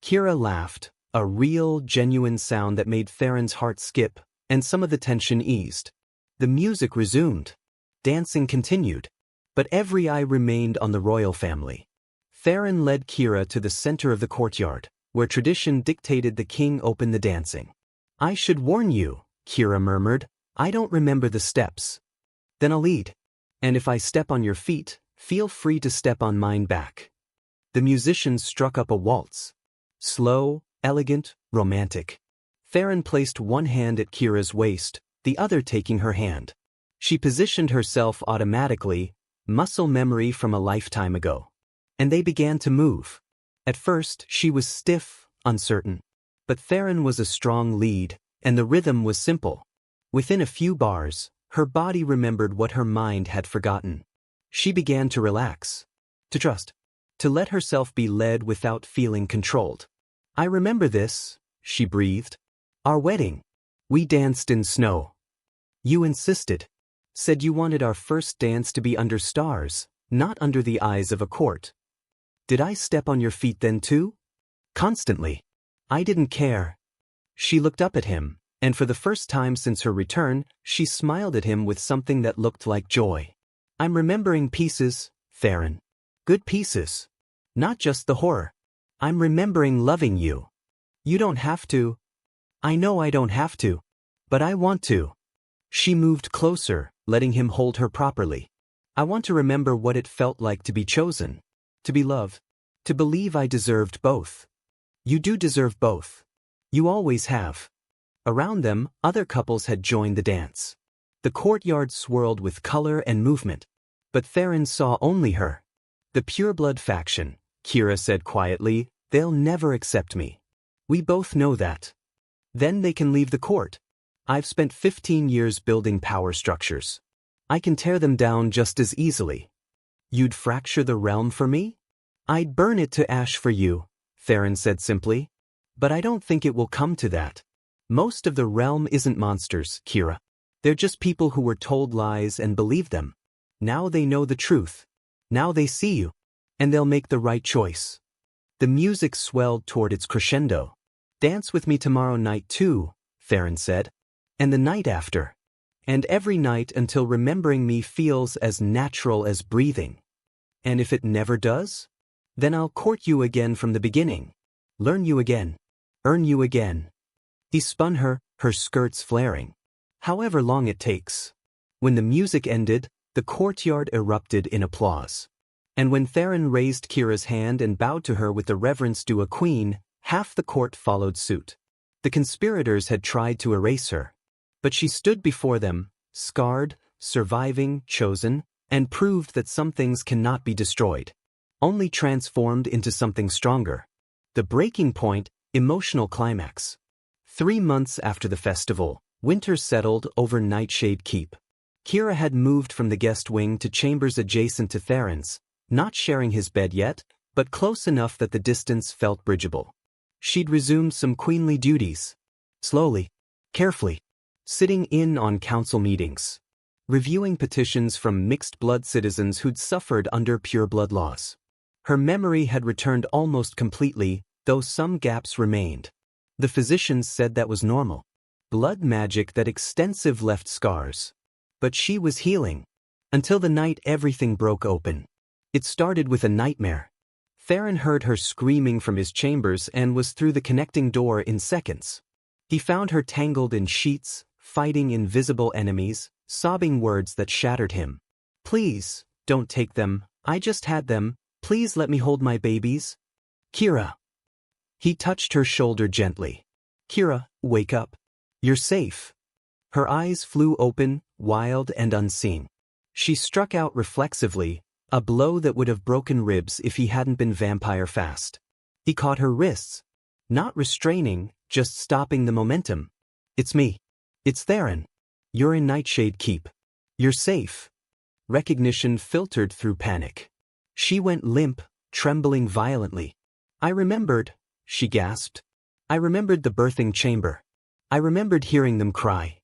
Kira laughed, a real, genuine sound that made Theron's heart skip, and some of the tension eased. The music resumed. Dancing continued. But every eye remained on the royal family. Theron led Kira to the center of the courtyard, where tradition dictated the king open the dancing. "I should warn you," Kira murmured, "I don't remember the steps." "Then I'll lead. And if I step on your feet, feel free to step on mine back." The musicians struck up a waltz. Slow, elegant, romantic. Theron placed one hand at Kira's waist, the other taking her hand. She positioned herself automatically, muscle memory from a lifetime ago. And they began to move. At first, she was stiff, uncertain. But Theron was a strong lead, and the rhythm was simple. Within a few bars, her body remembered what her mind had forgotten. She began to relax. To trust. To let herself be led without feeling controlled. "I remember this," she breathed. "Our wedding. We danced in snow. You insisted. Said you wanted our first dance to be under stars, not under the eyes of a court. Did I step on your feet then too?" "Constantly. I didn't care." She looked up at him, and for the first time since her return, she smiled at him with something that looked like joy. "I'm remembering pieces, Theron. Good pieces. Not just the horror. I'm remembering loving you. You don't have to." "I know I don't have to. But I want to." She moved closer, letting him hold her properly. "I want to remember what it felt like to be chosen. To be loved. To believe I deserved both. You do deserve both. You always have." Around them, other couples had joined the dance. The courtyard swirled with color and movement. But Theron saw only her. "The pureblood faction," Kira said quietly, "they'll never accept me. We both know that. Then they can leave the court. I've spent 15 years building power structures. I can tear them down just as easily." "You'd fracture the realm for me?" "I'd burn it to ash for you," Theron said simply. "But I don't think it will come to that. Most of the realm isn't monsters, Kira. They're just people who were told lies and believed them. Now they know the truth. Now they see you. And they'll make the right choice. The music swelled toward its crescendo. Dance with me tomorrow night too, Theron said. And the night after. And every night until remembering me feels as natural as breathing. And if it never does? Then I'll court you again from the beginning. Learn you again. Earn you again. He spun her, her skirts flaring. However long it takes. When the music ended, the courtyard erupted in applause. And when Theron raised Kira's hand and bowed to her with the reverence due a queen, half the court followed suit. The conspirators had tried to erase her. But she stood before them, scarred, surviving, chosen, and proved that some things cannot be destroyed. Only transformed into something stronger. The breaking point, emotional climax. 3 months after the festival, winter settled over Nightshade Keep. Kira had moved from the guest wing to chambers adjacent to Theron's, not sharing his bed yet, but close enough that the distance felt bridgeable. She'd resumed some queenly duties. Slowly, carefully, sitting in on council meetings. Reviewing petitions from mixed-blood citizens who'd suffered under pure-blood laws. Her memory had returned almost completely, though some gaps remained. The physicians said that was normal. Blood magic that extensive left scars. But she was healing. Until the night everything broke open. It started with a nightmare. Theron heard her screaming from his chambers and was through the connecting door in seconds. He found her tangled in sheets, fighting invisible enemies, sobbing words that shattered him. Please, don't take them, I just had them, please let me hold my babies. Kira. He touched her shoulder gently. Kira, wake up. You're safe. Her eyes flew open, wild and unseen. She struck out reflexively, a blow that would have broken ribs if he hadn't been vampire fast. He caught her wrists. Not restraining, just stopping the momentum. It's me. It's Theron. You're in Nightshade Keep. You're safe. Recognition filtered through panic. She went limp, trembling violently. I remembered, she gasped. I remembered the birthing chamber. I remembered hearing them cry.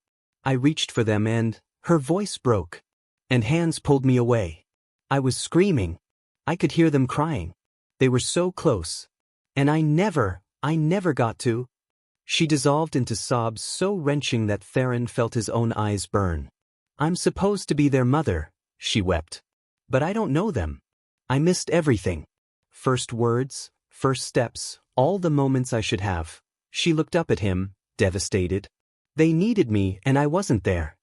I reached for them and, her voice broke. And hands pulled me away. I was screaming. I could hear them crying. They were so close. And I never got to. She dissolved into sobs so wrenching that Theron felt his own eyes burn. I'm supposed to be their mother, she wept. But I don't know them. I missed everything. First words, first steps, all the moments I should have. She looked up at him, devastated. They needed me and I wasn't there.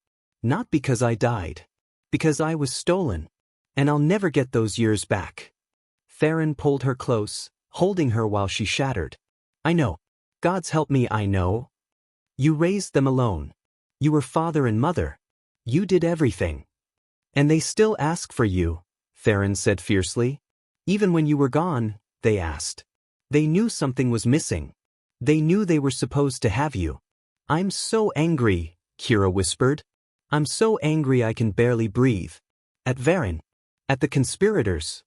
Not because I died. Because I was stolen. And I'll never get those years back. Theron pulled her close, holding her while she shattered. I know. God's help me, I know. You raised them alone. You were father and mother. You did everything. And they still ask for you, Theron said fiercely. Even when you were gone, they asked. They knew something was missing. They knew they were supposed to have you. I'm so angry, Kira whispered. I'm so angry I can barely breathe. At Theron. At the conspirators.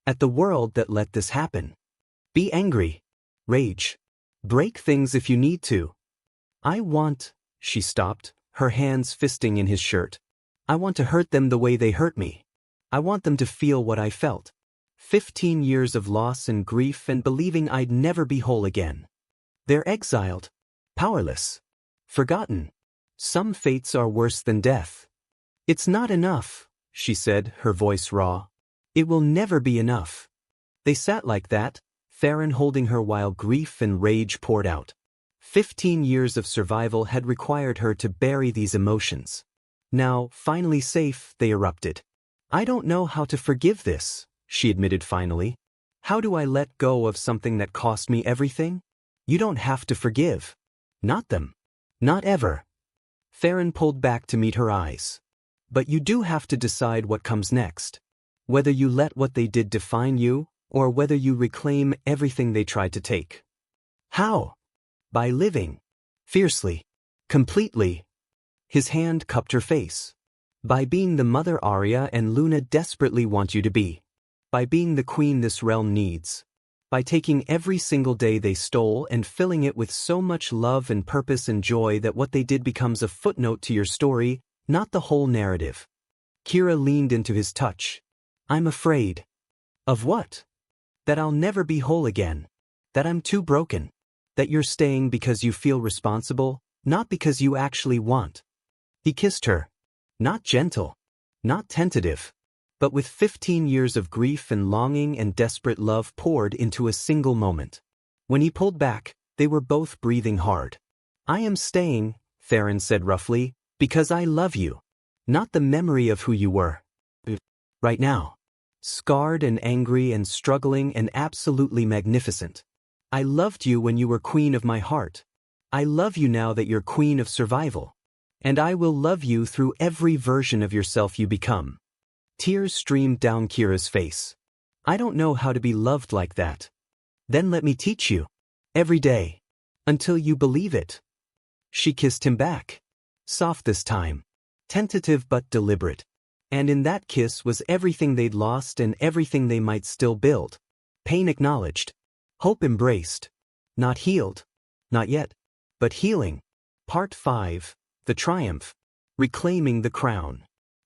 At the world that let this happen. Be angry. Rage. Break things if you need to. She stopped, her hands fisting in his shirt. I want to hurt them the way they hurt me. I want them to feel what I felt. 15 years of loss and grief and believing I'd never be whole again. They're exiled. Powerless. Forgotten. Some fates are worse than death. It's not enough, she said, her voice raw. It will never be enough. They sat like that, Theron holding her while grief and rage poured out. 15 years of survival had required her to bury these emotions. Now, finally safe, they erupted. I don't know how to forgive this, she admitted finally. How do I let go of something that cost me everything? You don't have to forgive. Not them. Not ever. Theron pulled back to meet her eyes. But you do have to decide what comes next. Whether you let what they did define you, or whether you reclaim everything they tried to take. How? By living. Fiercely. Completely. His hand cupped her face. By being the mother Arya and Luna desperately want you to be. By being the queen this realm needs. By taking every single day they stole and filling it with so much love and purpose and joy that what they did becomes a footnote to your story, not the whole narrative. Kira leaned into his touch. I'm afraid. Of what? That I'll never be whole again. That I'm too broken. That you're staying because you feel responsible, not because you actually want. He kissed her. Not gentle. Not tentative. But with 15 years of grief and longing and desperate love poured into a single moment. When he pulled back, they were both breathing hard. I am staying, Theron said roughly, because I love you. Not the memory of who you were. Right now. Scarred and angry and struggling and absolutely magnificent. I loved you when you were queen of my heart. I love you now that you're queen of survival. And I will love you through every version of yourself you become. Tears streamed down Kira's face. I don't know how to be loved like that. Then let me teach you. Every day. Until you believe it. She kissed him back. Soft this time. Tentative but deliberate. And in that kiss was everything they'd lost and everything they might still build. Pain acknowledged. Hope embraced. Not healed. Not yet. But healing. Part 5. The Triumph. Reclaiming the Crown.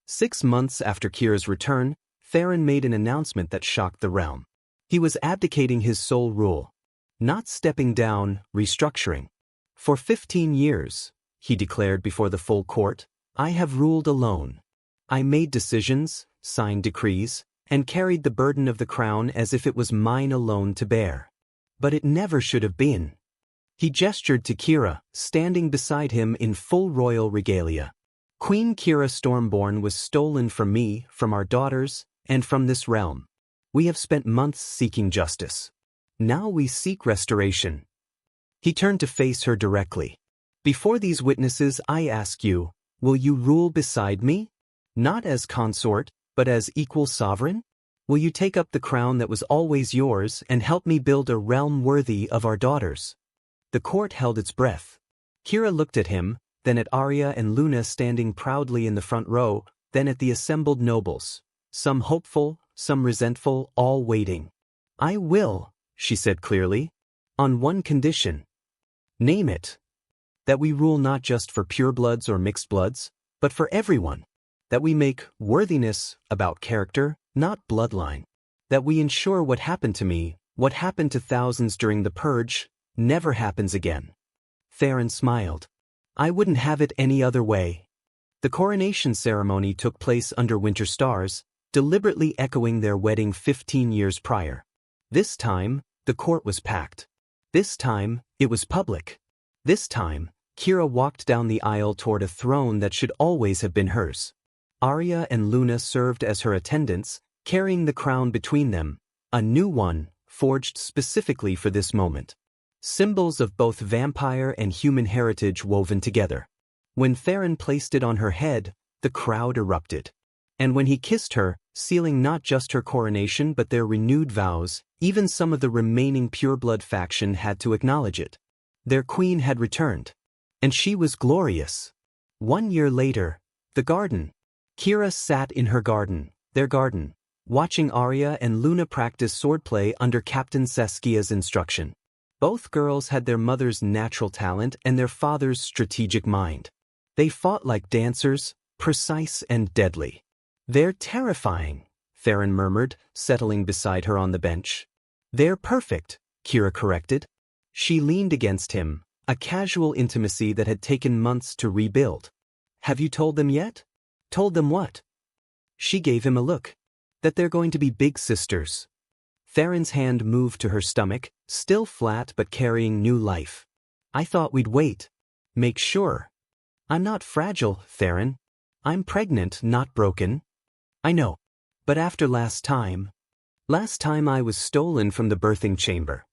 6 months after Kira's return, Theron made an announcement that shocked the realm. He was abdicating his sole rule. Not stepping down, restructuring. For 15 years, he declared before the full court, I have ruled alone. I made decisions, signed decrees, and carried the burden of the crown as if it was mine alone to bear. But it never should have been. He gestured to Kira, standing beside him in full royal regalia. Queen Kira Stormborn was stolen from me, from our daughters, and from this realm. We have spent months seeking justice. Now we seek restoration. He turned to face her directly. Before these witnesses I ask you, will you rule beside me? Not as consort, but as equal sovereign? Will you take up the crown that was always yours and help me build a realm worthy of our daughters? The court held its breath. Kira looked at him, then at Arya and Luna standing proudly in the front row, then at the assembled nobles. Some hopeful, some resentful, all waiting. I will, she said clearly. On one condition. Name it. That we rule not just for purebloods or mixed bloods, but for everyone. That we make worthiness about character, not bloodline. That we ensure what happened to me, what happened to thousands during the purge, never happens again. Theron smiled. I wouldn't have it any other way. The coronation ceremony took place under winter stars, deliberately echoing their wedding 15 years prior. This time, the court was packed. This time, it was public. This time, Kira walked down the aisle toward a throne that should always have been hers. Arya and Luna served as her attendants, carrying the crown between them, a new one, forged specifically for this moment. Symbols of both vampire and human heritage woven together. When Theron placed it on her head, the crowd erupted. And when he kissed her, sealing not just her coronation but their renewed vows, even some of the remaining pureblood faction had to acknowledge it. Their queen had returned. And she was glorious. 1 year later, the garden. Kira sat in her garden, their garden, watching Arya and Luna practice swordplay under Captain Saskia's instruction. Both girls had their mother's natural talent and their father's strategic mind. They fought like dancers, precise and deadly. They're terrifying, Theron murmured, settling beside her on the bench. They're perfect, Kira corrected. She leaned against him, a casual intimacy that had taken months to rebuild. Have you told them yet? Told them what? She gave him a look. That they're going to be big sisters. Theron's hand moved to her stomach, still flat but carrying new life. I thought we'd wait. Make sure. I'm not fragile, Theron. I'm pregnant, not broken. I know. But after last time I was stolen from the birthing chamber.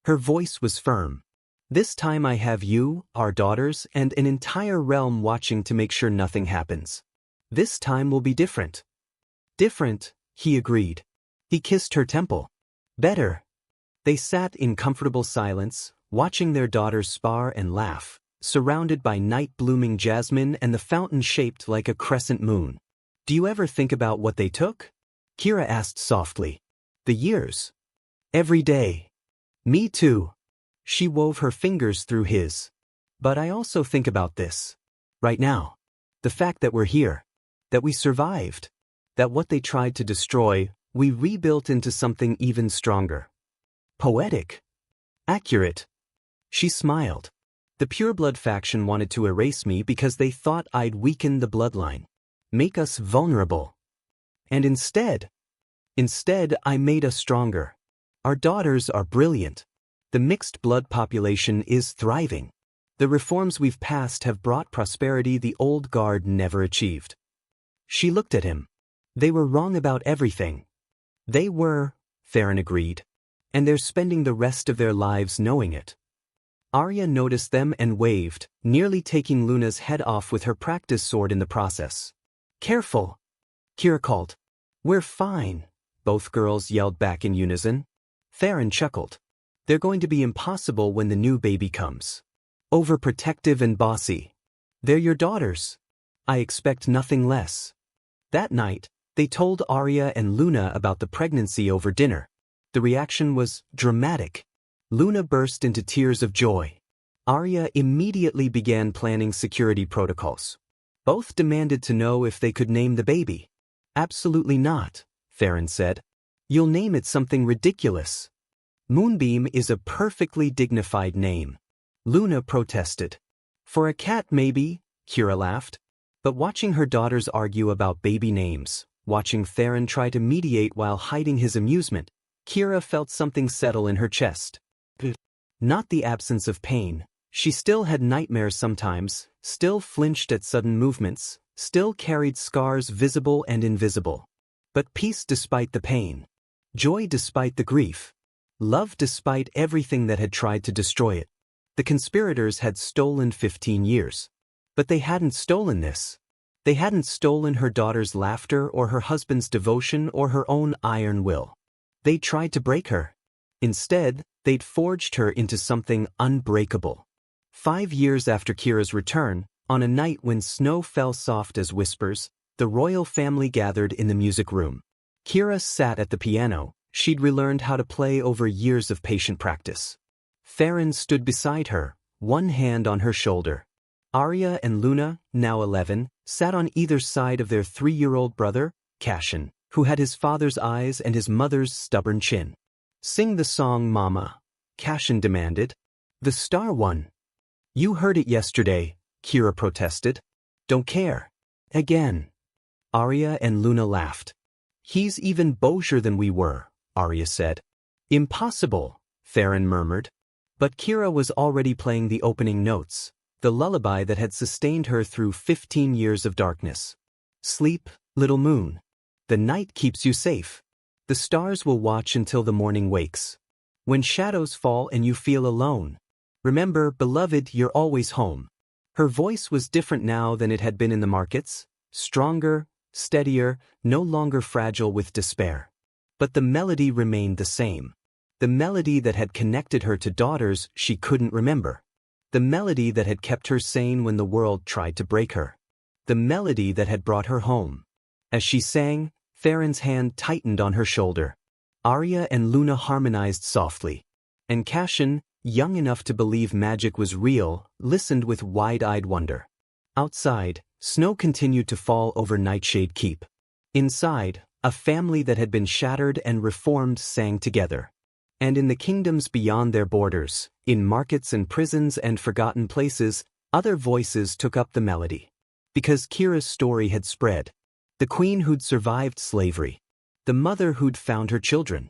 Her voice was firm. This time I have you, our daughters, and an entire realm watching to make sure nothing happens. This time will be different. Different, he agreed. He kissed her temple. Better. They sat in comfortable silence, watching their daughters spar and laugh, surrounded by night-blooming jasmine and the fountain shaped like a crescent moon. Do you ever think about what they took? Kira asked softly. The years. Every day. Me too. She wove her fingers through his. But I also think about this. Right now. The fact that we're here. That we survived. That what they tried to destroy, we rebuilt into something even stronger. Poetic. Accurate. She smiled. The pureblood faction wanted to erase me because they thought I'd weaken the bloodline. Make us vulnerable. And instead, I made us stronger. Our daughters are brilliant. The mixed blood population is thriving. The reforms we've passed have brought prosperity the old guard never achieved. She looked at him. They were wrong about everything. They were, Theron agreed. And they're spending the rest of their lives knowing it. Arya noticed them and waved, nearly taking Luna's head off with her practice sword in the process. Careful, Kira called. We're fine, both girls yelled back in unison. Theron chuckled. They're going to be impossible when the new baby comes. Overprotective and bossy. They're your daughters. I expect nothing less. That night, they told Arya and Luna about the pregnancy over dinner. The reaction was dramatic. Luna burst into tears of joy. Arya immediately began planning security protocols. Both demanded to know if they could name the baby. Absolutely not, Theron said. You'll name it something ridiculous. Moonbeam is a perfectly dignified name. Luna protested. For a cat maybe, Kira laughed. But watching her daughters argue about baby names, watching Theron try to mediate while hiding his amusement, Kira felt something settle in her chest. Not the absence of pain. She still had nightmares sometimes, still flinched at sudden movements, still carried scars visible and invisible. But peace despite the pain. Joy despite the grief. Love despite everything that had tried to destroy it. The conspirators had stolen 15 years. But they hadn't stolen this. They hadn't stolen her daughter's laughter or her husband's devotion or her own iron will. They tried to break her. Instead, they'd forged her into something unbreakable. 5 years after Kira's return, on a night when snow fell soft as whispers, the royal family gathered in the music room. Kira sat at the piano. She'd relearned how to play over years of patient practice. Theron stood beside her, one hand on her shoulder. Arya and Luna, now 11, sat on either side of their 3-year-old brother, Cashin, who had his father's eyes and his mother's stubborn chin. Sing the song, Mama, Cashin demanded. The star one. You heard it yesterday, Kira protested. Don't care. Again. Arya and Luna laughed. He's even bouger than we were, Arya said. Impossible, Theron murmured. But Kira was already playing the opening notes, the lullaby that had sustained her through 15 years of darkness. Sleep, little moon. The night keeps you safe. The stars will watch until the morning wakes. When shadows fall and you feel alone, remember, beloved, you're always home. Her voice was different now than it had been in the markets, stronger, steadier, no longer fragile with despair. But the melody remained the same. The melody that had connected her to daughters she couldn't remember. The melody that had kept her sane when the world tried to break her. The melody that had brought her home. As she sang, Theron's hand tightened on her shoulder. Arya and Luna harmonized softly. And Cashin, young enough to believe magic was real, listened with wide-eyed wonder. Outside, snow continued to fall over Nightshade Keep. Inside, a family that had been shattered and reformed sang together. And in the kingdoms beyond their borders, in markets and prisons and forgotten places, other voices took up the melody. Because Kira's story had spread. The queen who'd survived slavery. The mother who'd found her children.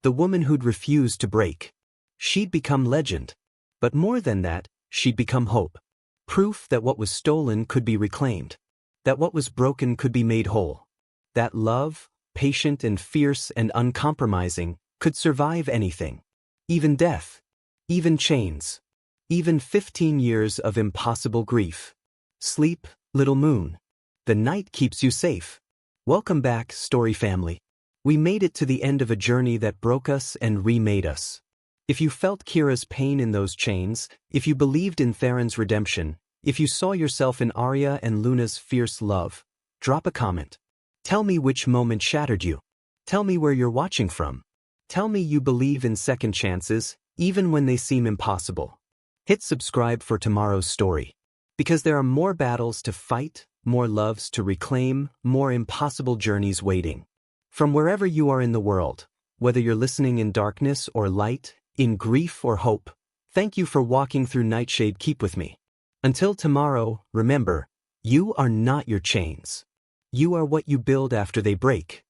The woman who'd refused to break. She'd become legend. But more than that, she'd become hope. Proof that what was stolen could be reclaimed. That what was broken could be made whole. That love, patient and fierce and uncompromising, could survive anything. Even death. Even chains. Even 15 years of impossible grief. Sleep, little moon. The night keeps you safe. Welcome back, story family. We made it to the end of a journey that broke us and remade us. If you felt Kira's pain in those chains, if you believed in Theron's redemption, if you saw yourself in Arya and Luna's fierce love, drop a comment. Tell me which moment shattered you. Tell me where you're watching from. Tell me you believe in second chances, even when they seem impossible. Hit subscribe for tomorrow's story. Because there are more battles to fight, more loves to reclaim, more impossible journeys waiting. From wherever you are in the world, whether you're listening in darkness or light, in grief or hope, thank you for walking through Nightshade Keep with me. Until tomorrow, remember, you are not your chains. You are what you build after they break.